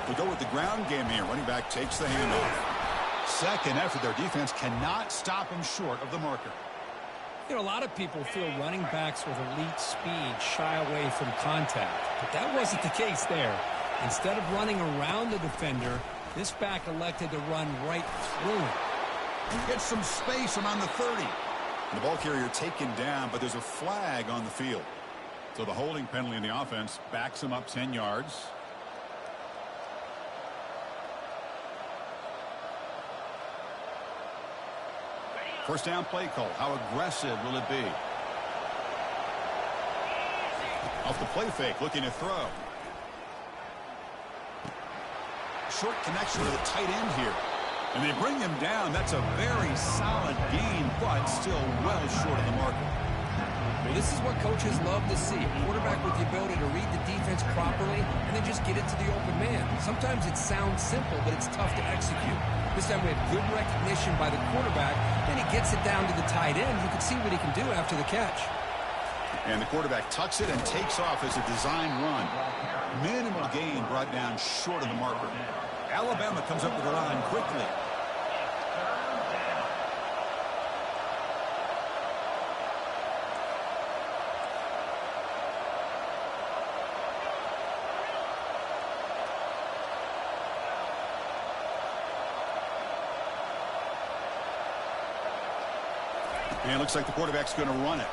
We go with the ground game here. Running back takes the handoff. Second effort, their defense cannot stop him short of the marker. You know, a lot of people feel running backs with elite speed shy away from contact, but that wasn't the case there. Instead of running around the defender, this back elected to run right through him. Gets some space around the 30. And the ball carrier taken down, but there's a flag on the field. So the holding penalty in the offense backs him up 10 yards. First down play call. How aggressive will it be? Off the play fake, looking to throw. Short connection to the tight end here. And they bring him down. That's a very solid gain, but still well short of the marker. Well, this is what coaches love to see. A quarterback with the ability to read the defense properly and then just get it to the open man. Sometimes it sounds simple, but it's tough to execute. This time we have good recognition by the quarterback. Then he gets it down to the tight end. You can see what he can do after the catch. And the quarterback tucks it and takes off as a design run. Minimal gain brought down short of the marker. Alabama comes up with the line quickly. And it looks like the quarterback's going to run it.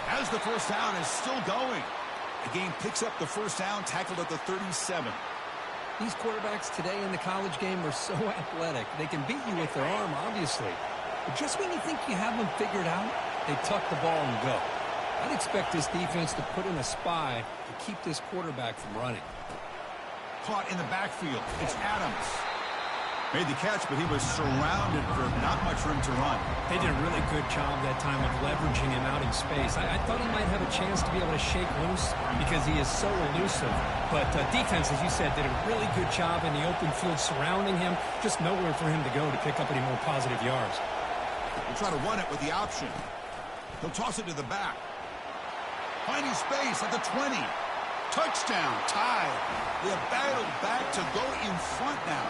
As the first down is still going. The game picks up the first down, tackled at the 37. These quarterbacks today in the college game are so athletic. They can beat you with their arm, obviously. But just when you think you have them figured out, they tuck the ball and go. I'd expect this defense to put in a spy to keep this quarterback from running. Caught in the backfield. It's Adams. Made the catch, but he was surrounded for not much room to run. They did a really good job that time of leveraging him out in space. I thought he might have a chance to be able to shake loose because he is so elusive. But defense, as you said, did a really good job in the open field surrounding him. Just nowhere for him to go to pick up any more positive yards. We'll try to run it with the option. He'll toss it to the back. Finding space at the 20. Touchdown, tied. They have battled back to go in front now.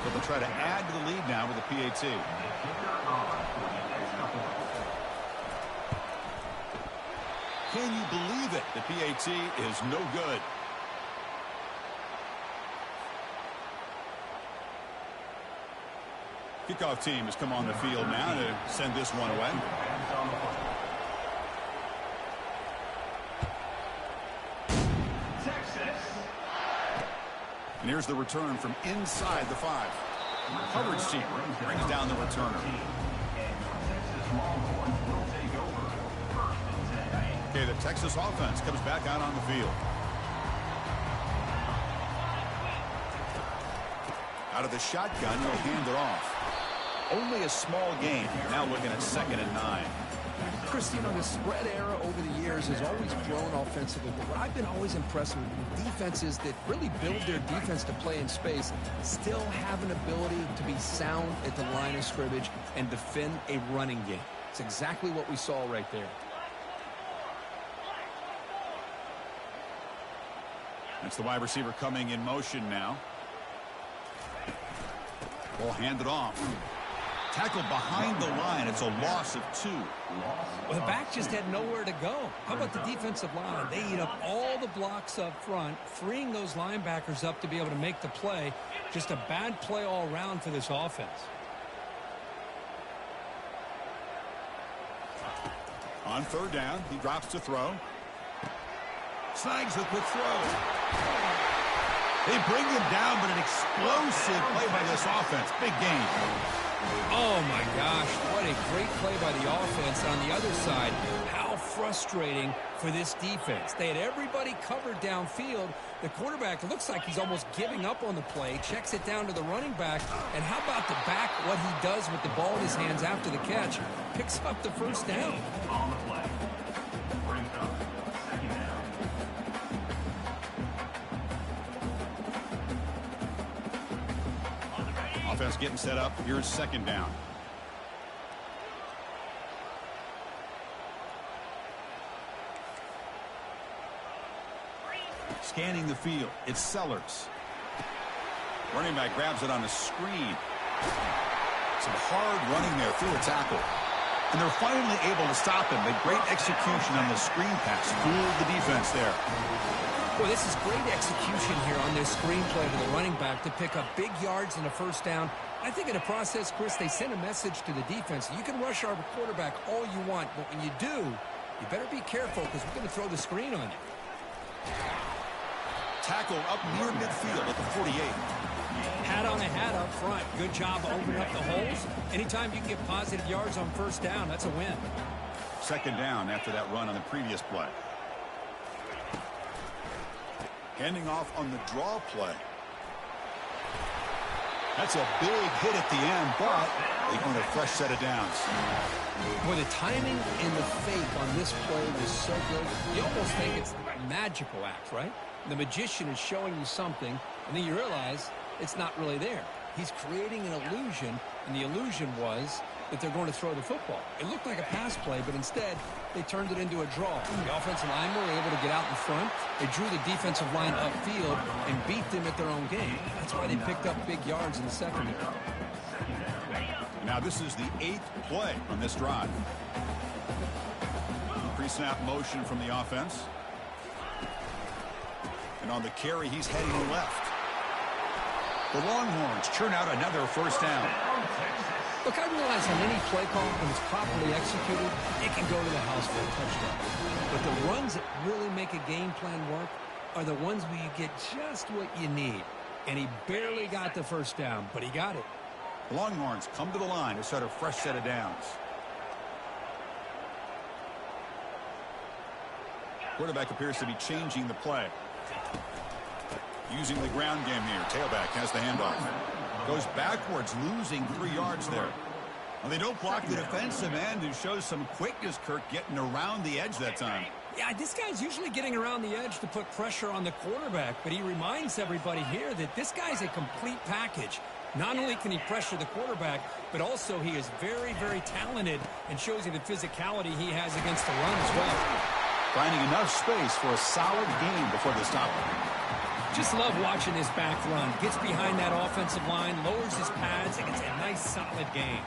But they'll try to add to the lead now with a PAT. Can you believe it? The PAT is no good. Kickoff team has come on the field now to send this one away. And here's the return from inside the 5. Coverage team brings down the returner. Okay, the Texas offense comes back out on the field. Out of the shotgun, he'll hand it off. Only a small gain. Now looking at 2nd and 9. Chris, you know, the spread era over the years has always grown offensively, but what I've been always impressed with defenses that really build their defense to play in space still have an ability to be sound at the line of scrimmage and defend a running game. It's exactly what we saw right there. That's the wide receiver coming in motion now. Ball handed off. Tackled behind the line. It's a loss of 2. Well, the back just had nowhere to go. How about the defensive line? They eat up all the blocks up front, freeing those linebackers up to be able to make the play. Just a bad play all around for this offense. On 3rd down, he drops to throw. Snags a quick throw. They bring him down, but an explosive play by this offense. Big gain. Oh, my gosh. What a great play by the offense. On the other side, how frustrating for this defense. They had everybody covered downfield. The quarterback looks like he's almost giving up on the play, checks it down to the running back. And how about the back, what he does with the ball in his hands after the catch? Picks up the first down. On the play. Brings up 2nd down. Offense getting set up. Here's 2nd down. Scanning the field. It's Sellers. Running back grabs it on a screen. Some hard running there through a tackle. And they're finally able to stop him. The great execution on the screen pass. Fooled the defense there. Well, this is great execution here on this screen play to the running back to pick up big yards and a first down. I think in the process, Chris, they sent a message to the defense. You can rush our quarterback all you want, but when you do, you better be careful because we're going to throw the screen on you. Tackle up near midfield at the 48. Hat on a hat up front. Good job opening up the holes. Anytime you can get positive yards on first down, that's a win. 2nd down after that run on the previous play. Handing off on the draw play. That's a big hit at the end, but they earn a fresh set of downs. Boy, the timing and the fake on this play was so good. You almost think it's a magical act, right? The magician is showing you something, and then you realize it's not really there. He's creating an illusion, and the illusion was that they're going to throw the football. It looked like a pass play, but instead they turned it into a draw. The offensive line were able to get out in front. They drew the defensive line upfield and beat them at their own game. That's why they picked up big yards in the secondary. Now this is the 8th play on this drive. Pre-snap motion from the offense. And on the carry, he's heading left. The Longhorns churn out another first down. Look, I realize on any play call, when it's properly executed, it can go to the house for a touchdown. But the runs that really make a game plan work are the ones where you get just what you need. And he barely got the first down, but he got it. The Longhorns come to the line to start a fresh set of downs. Quarterback appears to be changing the play. Using the ground game here. Tailback has the handoff. Goes backwards, losing 3 yards there. Well, they don't block the defensive end, who shows some quickness, Kirk, getting around the edge that time. Yeah, this guy's usually getting around the edge to put pressure on the quarterback, but he reminds everybody here that this guy's a complete package. Not only can he pressure the quarterback, but also he is very, very talented and shows you the physicality he has against the run as well. Finding enough space for a solid gain before the stop. Just love watching this back run. Gets behind that offensive line, lowers his pads, and gets a nice solid gain.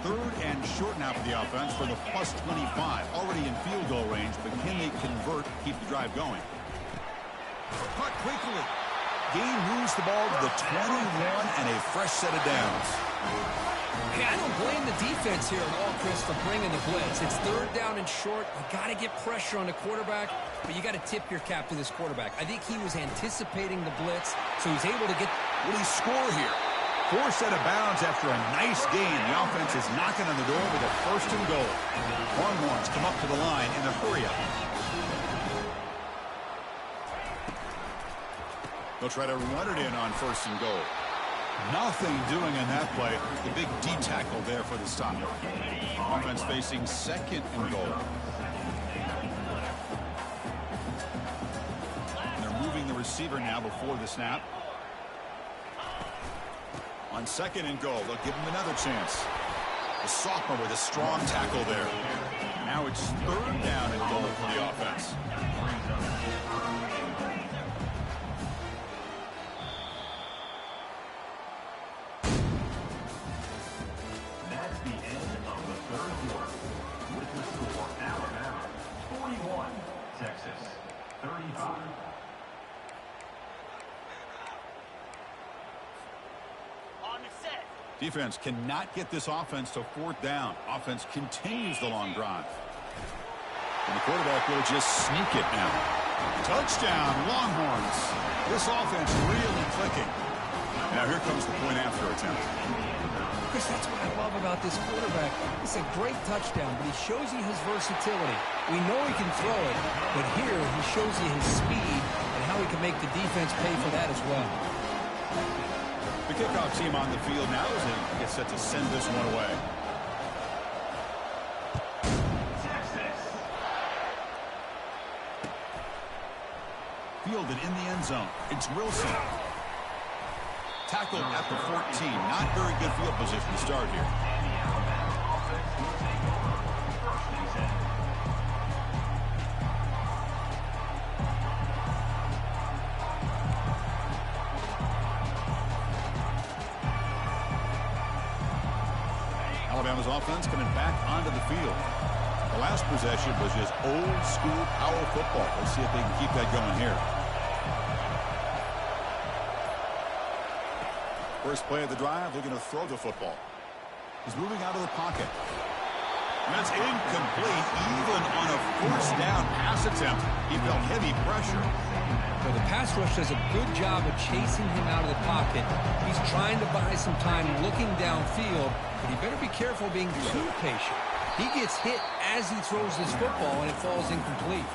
3rd and short now for the offense for the plus 25. Already in field goal range, but can they convert, keep the drive going? Caught quickly. Gain moves the ball to the 21 and a fresh set of downs. Hey, I don't blame the defense here at all, Chris, for bringing the blitz. It's 3rd down and short. You got to get pressure on the quarterback, but you got to tip your cap to this quarterback. I think he was anticipating the blitz, so he's able to get. Will he score here? 4 set of bounds after a nice gain. The offense is knocking on the door with a 1st and goal. Longhorns come up to the line in a hurry-up. They'll try to run it in on 1st and goal. Nothing doing in that play. The big D tackle there for the stop. Offense facing 2nd and goal. And they're moving the receiver now before the snap. On 2nd and goal, they'll give him another chance. The sophomore with a strong tackle there. Now it's 3rd down and goal for the offense. That's the end of the 3rd quarter. With the score, Alabama 41, Texas 35. Defense cannot get this offense to 4th down. Offense continues the long drive. And the quarterback will just sneak it now. Touchdown, Longhorns. This offense really clicking. Now here comes the point after attempt. Chris, that's what I love about this quarterback. It's a great touchdown, but he shows you his versatility. We know he can throw it, but here he shows you his speed and how he can make the defense pay for that as well. The kickoff team on the field now as they get set to send this one away. Fielded in the end zone. It's Wilson. Tackled at the 14. Not very good field position to start here. Alabama's offense coming back onto the field. The last possession was just old school power football. Let's see if they can keep that going here. First play of the drive, looking to throw the football. He's moving out of the pocket. And that's incomplete, even on a 1st down pass attempt. He felt heavy pressure. Well, the pass rush does a good job of chasing him out of the pocket. He's trying to buy some time looking downfield, but he better be careful being too patient. He gets hit as he throws this football, and it falls incomplete.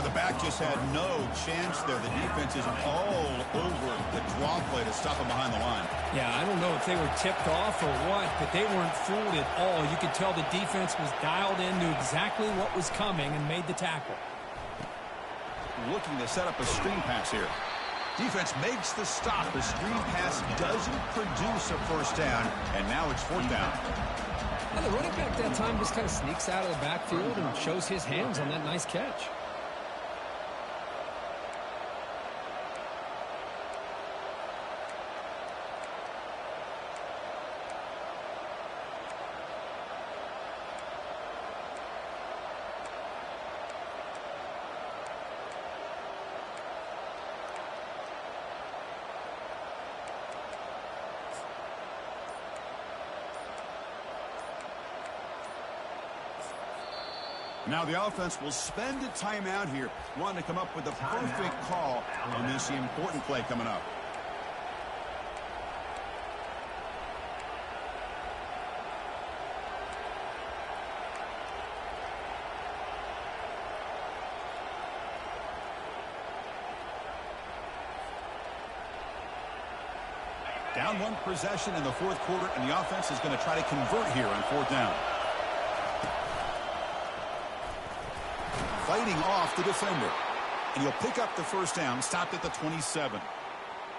The back just had no chance there. The defense is all over the draw play to stop him behind the line. Yeah, I don't know if they were tipped off or what, but they weren't fooled at all. You could tell the defense was dialed in, knew exactly what was coming, and made the tackle. Looking to set up a screen pass here. Defense makes the stop. The screen pass doesn't produce a 1st down, and now it's 4th down. The running back that time just kind of sneaks out of the backfield and shows his hands on that nice catch. Now the offense will spend a timeout here, wanting to come up with the perfect call on this important play coming up. Down one possession in the fourth quarter, and the offense is going to try to convert here on fourth down. Fighting off the defender. And he'll pick up the first down, stopped at the 27.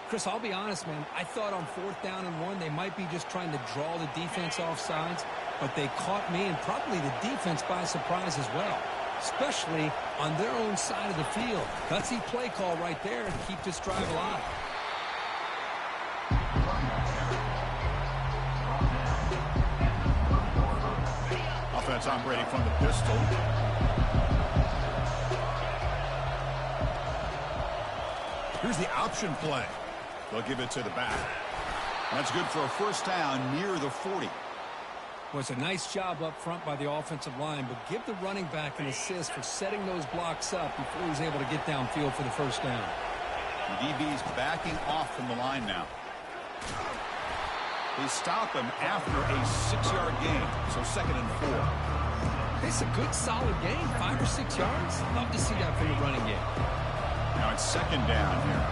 Chris, I'll be honest, man. I thought on fourth down and 1, they might be just trying to draw the defense off sides, but they caught me and probably the defense by surprise as well, especially on their own side of the field. Gutsy play call right there to keep this drive alive. Offense operating from the pistol. Here's the option play. They'll give it to the back. That's good for a first down near the 40. Well, it's a nice job up front by the offensive line, but give the running back an assist for setting those blocks up before he's able to get downfield for the first down. The DB's backing off from the line now. They stop him after a 6-yard gain, so 2nd and 4. It's a good, solid gain, 5 or 6 yards. Love to see that from the running game. Now it's 2nd down here.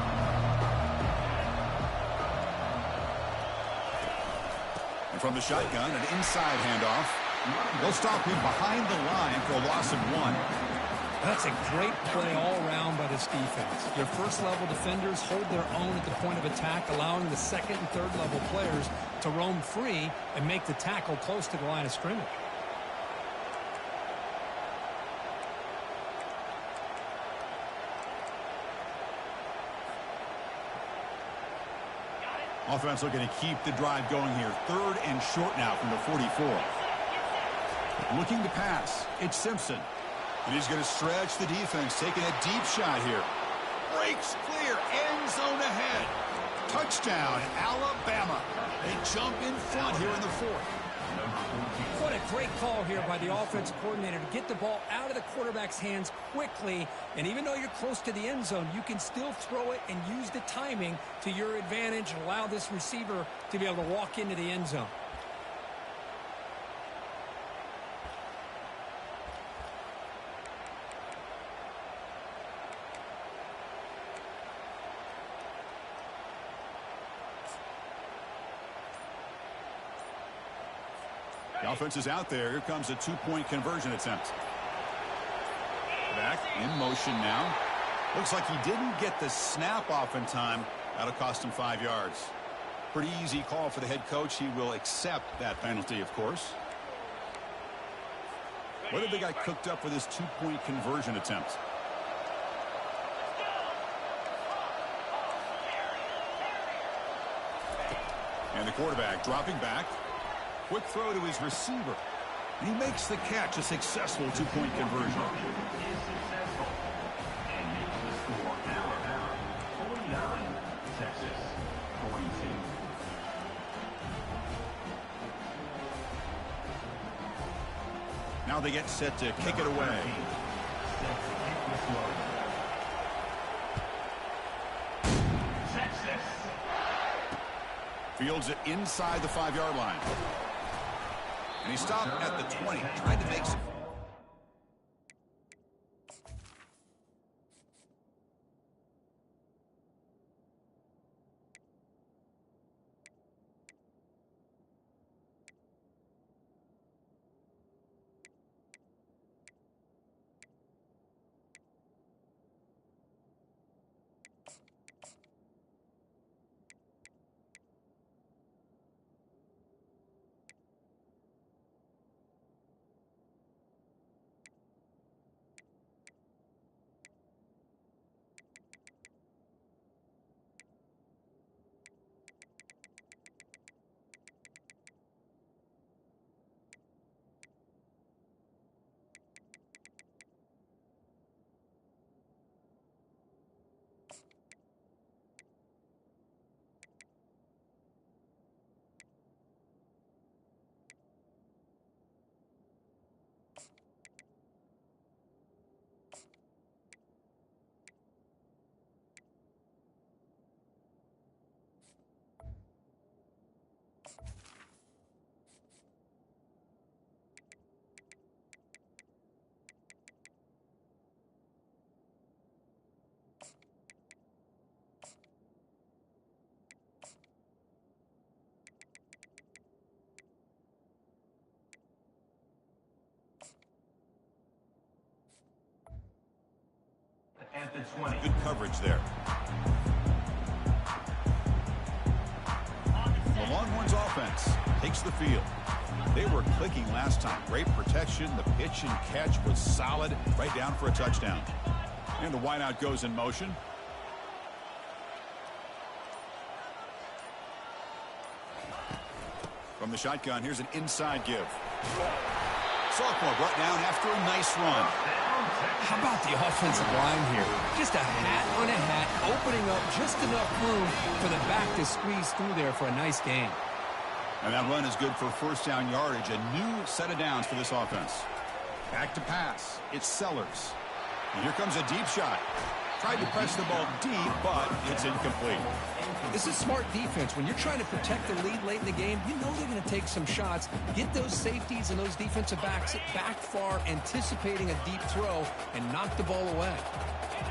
And from the shotgun, an inside handoff. They'll stop him behind the line for a loss of 1. That's a great play all around by this defense. Your first-level defenders hold their own at the point of attack, allowing the second and third-level players to roam free and make the tackle close to the line of scrimmage. Offense looking to keep the drive going here. 3rd and short now from the 44. Looking to pass. It's Simpson. And he's going to stretch the defense, taking a deep shot here. Breaks clear. End zone ahead. Touchdown, Alabama. They jump in front here in the 4th. What a great call here by the offensive coordinator to get the ball out of the quarterback's hands quickly. And even though you're close to the end zone, you can still throw it and use the timing to your advantage and allow this receiver to be able to walk into the end zone. The offense is out there. Here comes a 2-point conversion attempt. Back in motion now. Looks like he didn't get the snap off in time. That'll cost him 5 yards. Pretty easy call for the head coach. He will accept that penalty, of course. What have the guy cooked up for this 2-point conversion attempt? And the quarterback dropping back. Quick throw to his receiver. And he makes the catch, a successful 2-point conversion. Is successful. And making the score Alabama 49, Texas 42. Now they get set to kick it away. Texas. Fields it inside the 5-yard line. And he stopped at the 20, tried to make some. and 20. Good coverage there. The Longhorns offense takes the field. They were clicking last time. Great protection. The pitch and catch was solid. Right down for a touchdown. And the wideout goes in motion. From the shotgun, here's an inside give. Sophomore brought down after a nice run. How about the offensive line here? Just a hat on a hat, opening up just enough room for the back to squeeze through there for a nice gain. And that run is good for first down yardage. A new set of downs for this offense. Back to pass. It's Sellers. And here comes a deep shot. Tried to press the ball deep, but it's incomplete. This is smart defense. When you're trying to protect the lead late in the game, you know they're going to take some shots, get those safeties and those defensive backs back far, anticipating a deep throw, and knock the ball away.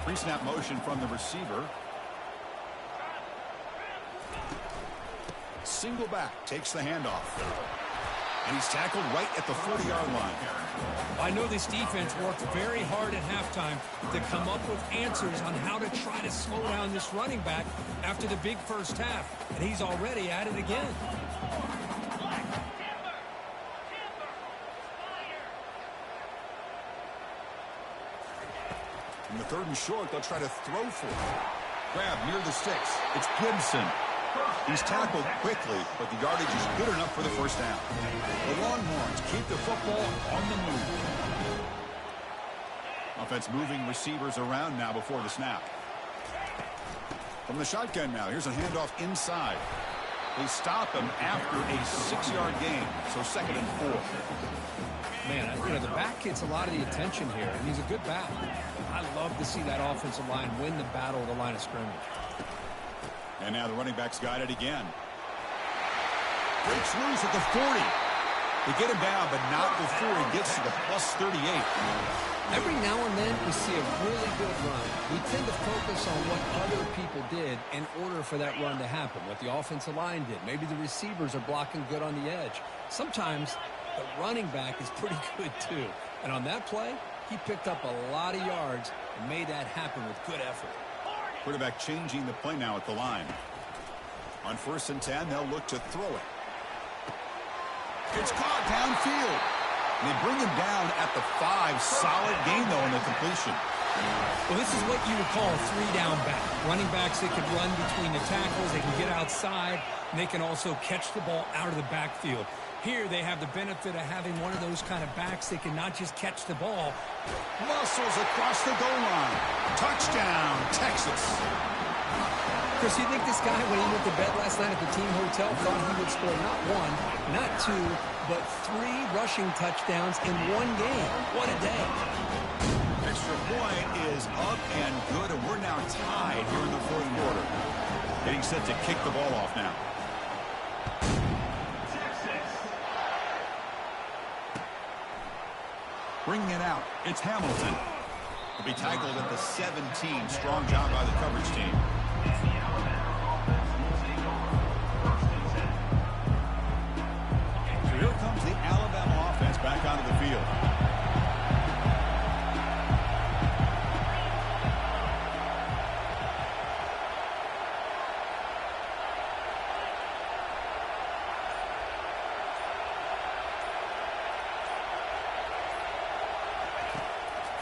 Pre-snap motion from the receiver. Single back takes the handoff. And he's tackled right at the 40-yard line. I know this defense worked very hard at halftime to come up with answers on how to try to slow down this running back after the big first half. And he's already at it again. In the 3rd and short, they'll try to throw for it. Grab near the sticks. It's Gibson. He's tackled quickly, but the yardage is good enough for the first down. The Longhorns keep the football on the move. Offense moving receivers around now before the snap. From the shotgun now, here's a handoff inside. They stop him after a 6-yard gain, so 2nd and 4. Man, you know, the back gets a lot of the attention here, and he's a good back. I love to see that offensive line win the battle of the line of scrimmage. And now the running back's got it again. Breaks loose at the 40. They get him down, but not before he gets to the +38. Every now and then we see a really good run. We tend to focus on what other people did in order for that run to happen, what the offensive line did. Maybe the receivers are blocking good on the edge. Sometimes the running back is pretty good too. And on that play, he picked up a lot of yards and made that happen with good effort. Quarterback changing the play now at the line. On 1st and 10, they'll look to throw it. It's caught downfield. And they bring him down at the 5. Solid gain, though, in the completion. Well, this is what you would call a 3-down back. Running backs that can run between the tackles, they can get outside, and they can also catch the ball out of the backfield. Here they have the benefit of having one of those kind of backs that can not just catch the ball. Muscles across the goal line. Touchdown, Texas. Chris, you think this guy, when he went to bed last night at the team hotel, thought he would score not 1, not 2, but 3 rushing touchdowns in one game? What a day. Extra point is up and good, and we're now tied here in the 4th quarter. Getting set to kick the ball off now. Bringing it out, it's Hamilton. He'll be tackled at the 17. Strong job by the coverage team. So here comes the Alabama offense back onto the field.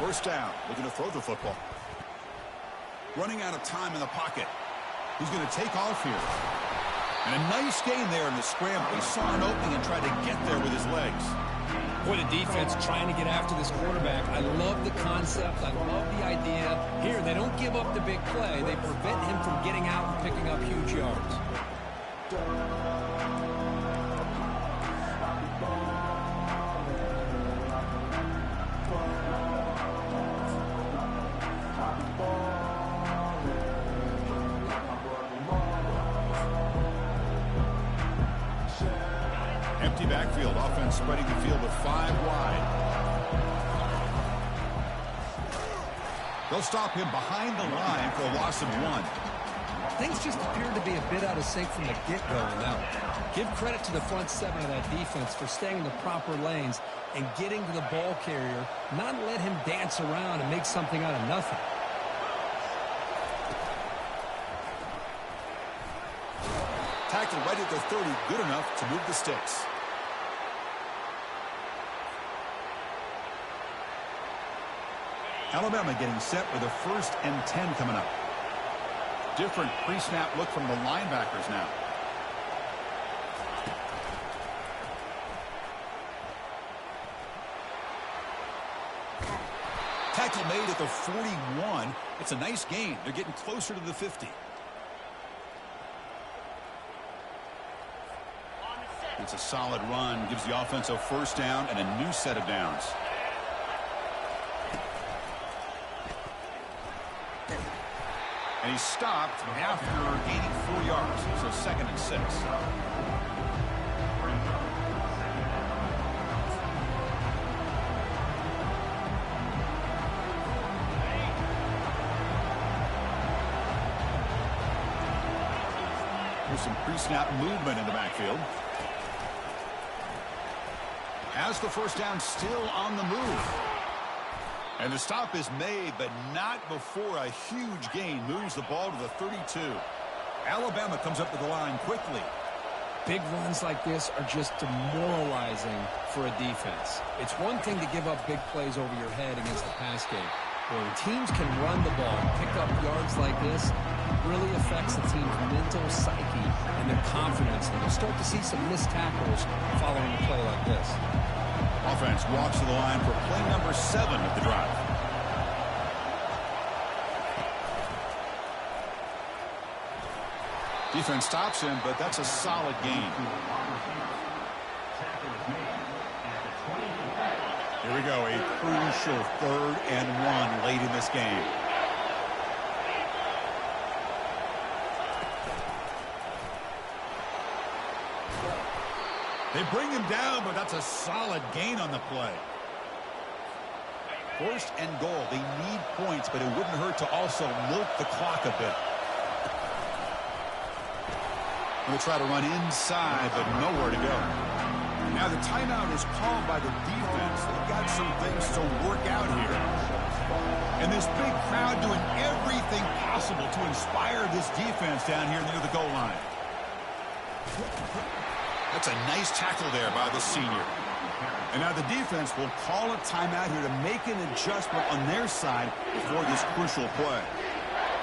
First down, looking to throw the football. Running out of time in the pocket. He's going to take off here. And a nice gain there in the scramble. He saw an opening and tried to get there with his legs. Boy, the defense trying to get after this quarterback. I love the concept. I love the idea. Here, they don't give up the big play. They prevent him from getting out and picking up huge yards. Empty backfield, offense spreading the field with 5 wide. They'll stop him behind the line for a loss of 1. Things just appeared to be a bit out of sync from the get-go now. Give credit to the front 7 of that defense for staying in the proper lanes and getting to the ball carrier, not let him dance around and make something out of nothing. tackled right at the 30. Good enough to move the sticks. Alabama getting set with a 1st and 10 coming up. Different pre-snap look from the linebackers now. Tackle made at the 41. It's a nice gain. They're getting closer to the 50. It's a solid run. Gives the offense a 1st down and a new set of downs. And he's stopped after gaining 4 yards. So 2nd and 6. There's some pre-snap movement in the backfield. Has the 1st down, still on the move. And the stop is made, but not before a huge gain moves the ball to the 32. Alabama comes up to the line quickly. Big runs like this are just demoralizing for a defense. It's one thing to give up big plays over your head against the pass game. When teams can run the ball and pick up yards like this, it really affects the team's mental psyche and their confidence. And you'll start to see some missed tackles following a play like this. Offense walks to the line for play number 7 of the drive. Defense stops him, but that's a solid gain. Here we go, a crucial 3rd and 1 late in this game. They bring him down, but that's a solid gain on the play. 1st and goal. They need points, but it wouldn't hurt to also milk the clock a bit. We'll try to run inside, but nowhere to go. Now the timeout is called by the defense. They've got some things to work out here. And this big crowd doing everything possible to inspire this defense down here near the goal line. That's a nice tackle there by the senior. And now the defense will call a timeout here to make an adjustment on their side for this crucial play.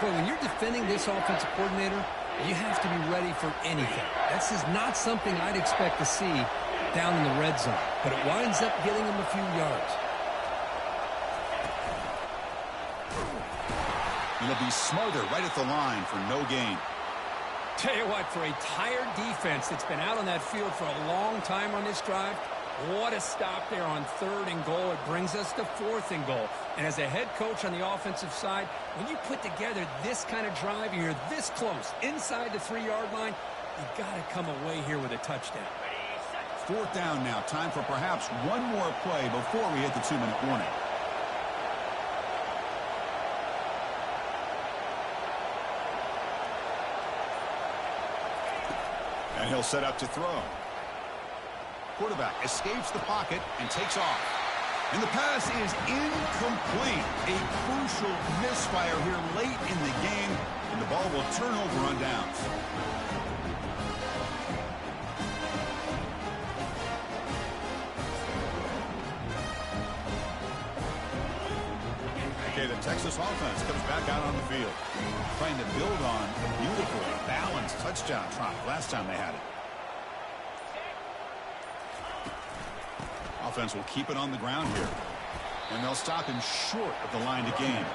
Well, when you're defending this offensive coordinator, you have to be ready for anything. This is not something I'd expect to see down in the red zone, but it winds up getting them a few yards. It'll be Smarter right at the line for no gain. Tell you what, for a tired defense that's been out on that field for a long time on this drive, what a stop there on 3rd and goal. It brings us to 4th and goal. And as a head coach on the offensive side, when you put together this kind of drive, you're this close, inside the 3-yard line, you got to come away here with a touchdown. 4th down now. Time for perhaps one more play before we hit the 2-minute warning. And he'll set up to throw. Quarterback escapes the pocket and takes off. And the pass is incomplete. A crucial misfire here late in the game, and the ball will turn over on downs. Okay, the Texas offense comes back out on the field, trying to build on a beautiful, balanced touchdown drive last time they had it. Offense will keep it on the ground here, and they'll stop him short of the line to gain.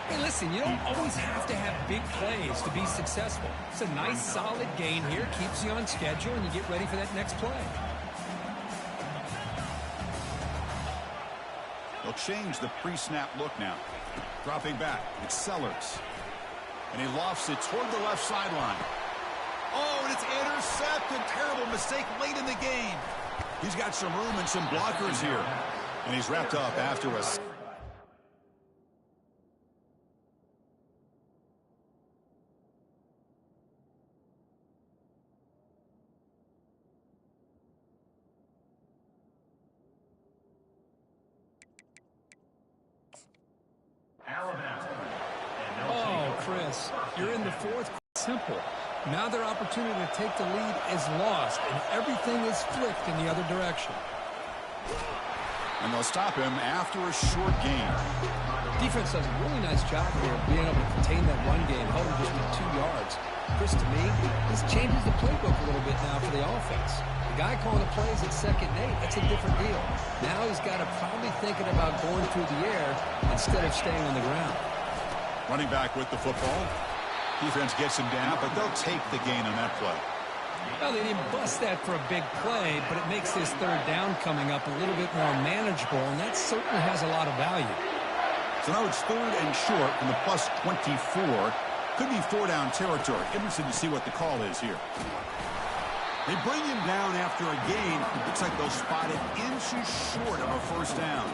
Hey, listen, you don't always have to have big plays to be successful. It's a nice, solid gain here, keeps you on schedule, and you get ready for that next play. They'll change the pre-snap look now. Dropping back, it's Sellers. And he lofts it toward the left sideline. Oh, and it's intercepted. Terrible mistake late in the game. He's got some room and some blockers here. And he's wrapped up after a... Oh, Chris, you're in the 4th. Simple. Now their opportunity to take the lead is lost, and everything is flipped in the other direction. And they'll stop him after a short gain. Defense does a really nice job here of being able to contain that run game, held him just to 2 yards. Chris, to me, this changes the playbook a little bit now for the offense. The guy calling the plays at 2nd and 8, that's a different deal. Now he's got to probably thinking about going through the air instead of staying on the ground. Running back with the football. Defense gets him down, but they'll take the gain on that play. Well, they didn't bust that for a big play, but it makes this 3rd down coming up a little bit more manageable, and that certainly has a lot of value. So now it's 3rd and short from the plus 24. Could be 4-down territory. Interested to see what the call is here. They bring him down after a gain. It looks like they'll spot it inches short of a 1st down.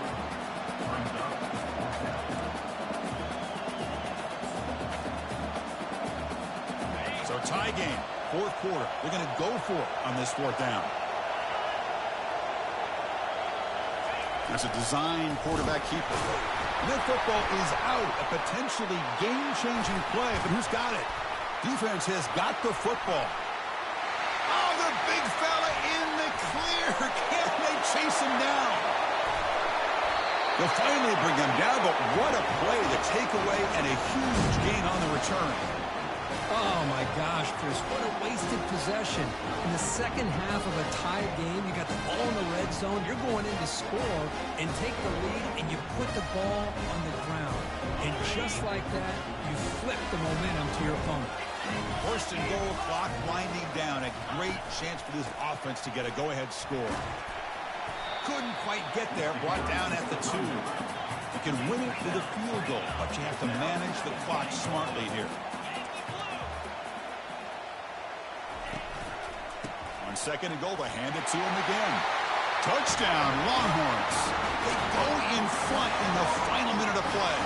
So tie game, 4th quarter. They're going to go for it on this 4th down. That's a design quarterback keeper. And that football is out. A potentially game-changing play, but who's got it? Defense has got the football. Oh, the big fella in the clear. Can they chase him down? They'll finally bring him down, but what a play. The takeaway and a huge gain on the return. Oh, my gosh, Chris, what a wasted possession. In the second half of a tied game, you got the ball in the red zone, you're going in to score and take the lead, and you put the ball on the ground. And just like that, you flip the momentum to your opponent. 1st and goal, clock winding down. A great chance for this offense to get a go-ahead score. Couldn't quite get there, brought down at the 2. You can win it to the field goal, but you have to manage the clock smartly here. On 2nd and goal, they hand it to him again. Touchdown, Longhorns. They go in front in the final minute of play.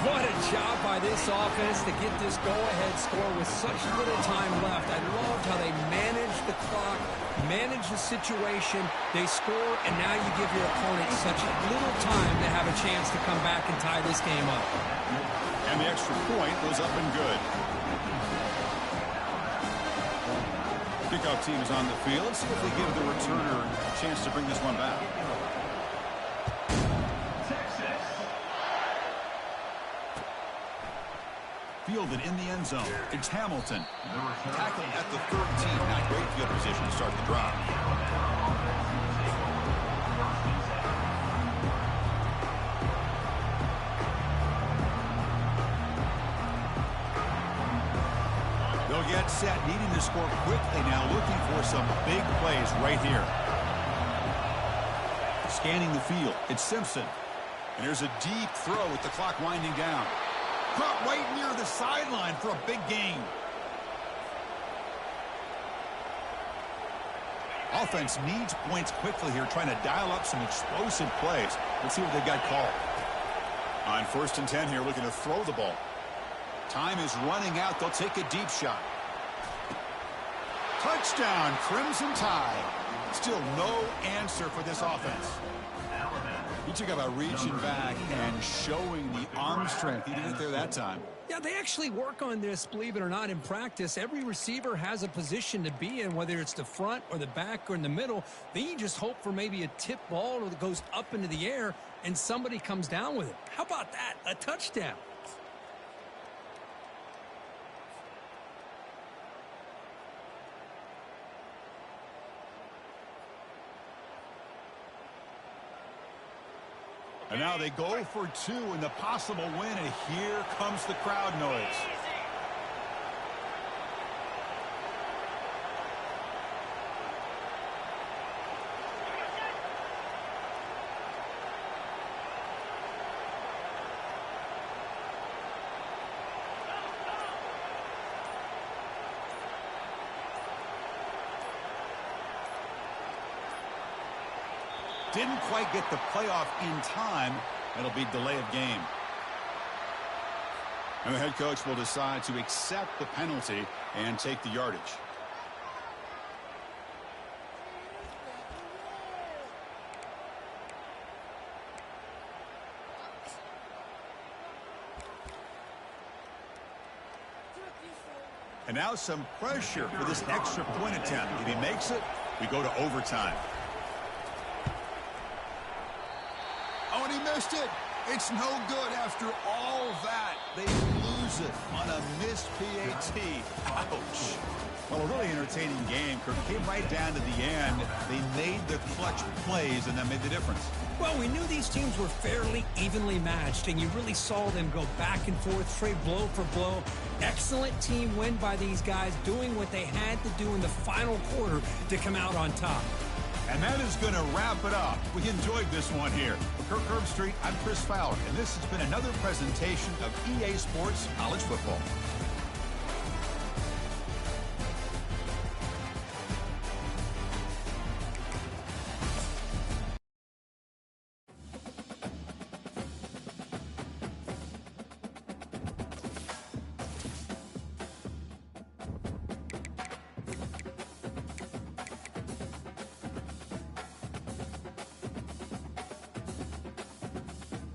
What a job by this offense to get this go-ahead score with such little time left. I loved how they managed the clock, managed the situation. They score, and now you give your opponent such little time to have a chance to come back and tie this game up. And the extra point was up and good. Kickoff team is on the field. Let's see if they give the returner a chance to bring this one back. Fielded in the end zone. It's Hamilton. Tackled at the 13. Not great field position to start the drive. They'll get set, needing to score quickly now, looking for some big plays right here. Scanning the field, it's Simpson. And there's a deep throw with the clock winding down. Caught right near the sideline for a big gain. Offense needs points quickly here, trying to dial up some explosive plays. Let's see what they've got called. On 1st and 10 here, looking to throw the ball. Time is running out. They'll take a deep shot. Touchdown, Crimson Tide. Still no answer for this offense. He took about reaching back and showing the arm strength. He did it there that time. Yeah, they actually work on this, believe it or not, in practice. Every receiver has a position to be in, whether it's the front or the back or in the middle. Then you just hope for maybe a tip ball that goes up into the air and somebody comes down with it. How about that? A touchdown. And now they go for 2 in the possible win, and here comes the crowd noise. Didn't quite get the playoff in time. It'll be delay of game. And the head coach will decide to accept the penalty and take the yardage. And now some pressure for this extra point attempt. If he makes it, we go to overtime. Oh, and he missed it. It's no good after all that. They lose it on a missed PAT. Ouch. Well, a really entertaining game. Kirk came right down to the end. They made the clutch plays, and that made the difference. Well, we knew these teams were fairly evenly matched, and you really saw them go back and forth, trade blow for blow. Excellent team win by these guys, doing what they had to do in the final quarter to come out on top. And that is going to wrap it up. We enjoyed this one here. For Kirk Herbstreit, I'm Chris Fowler, and this has been another presentation of EA Sports College Football.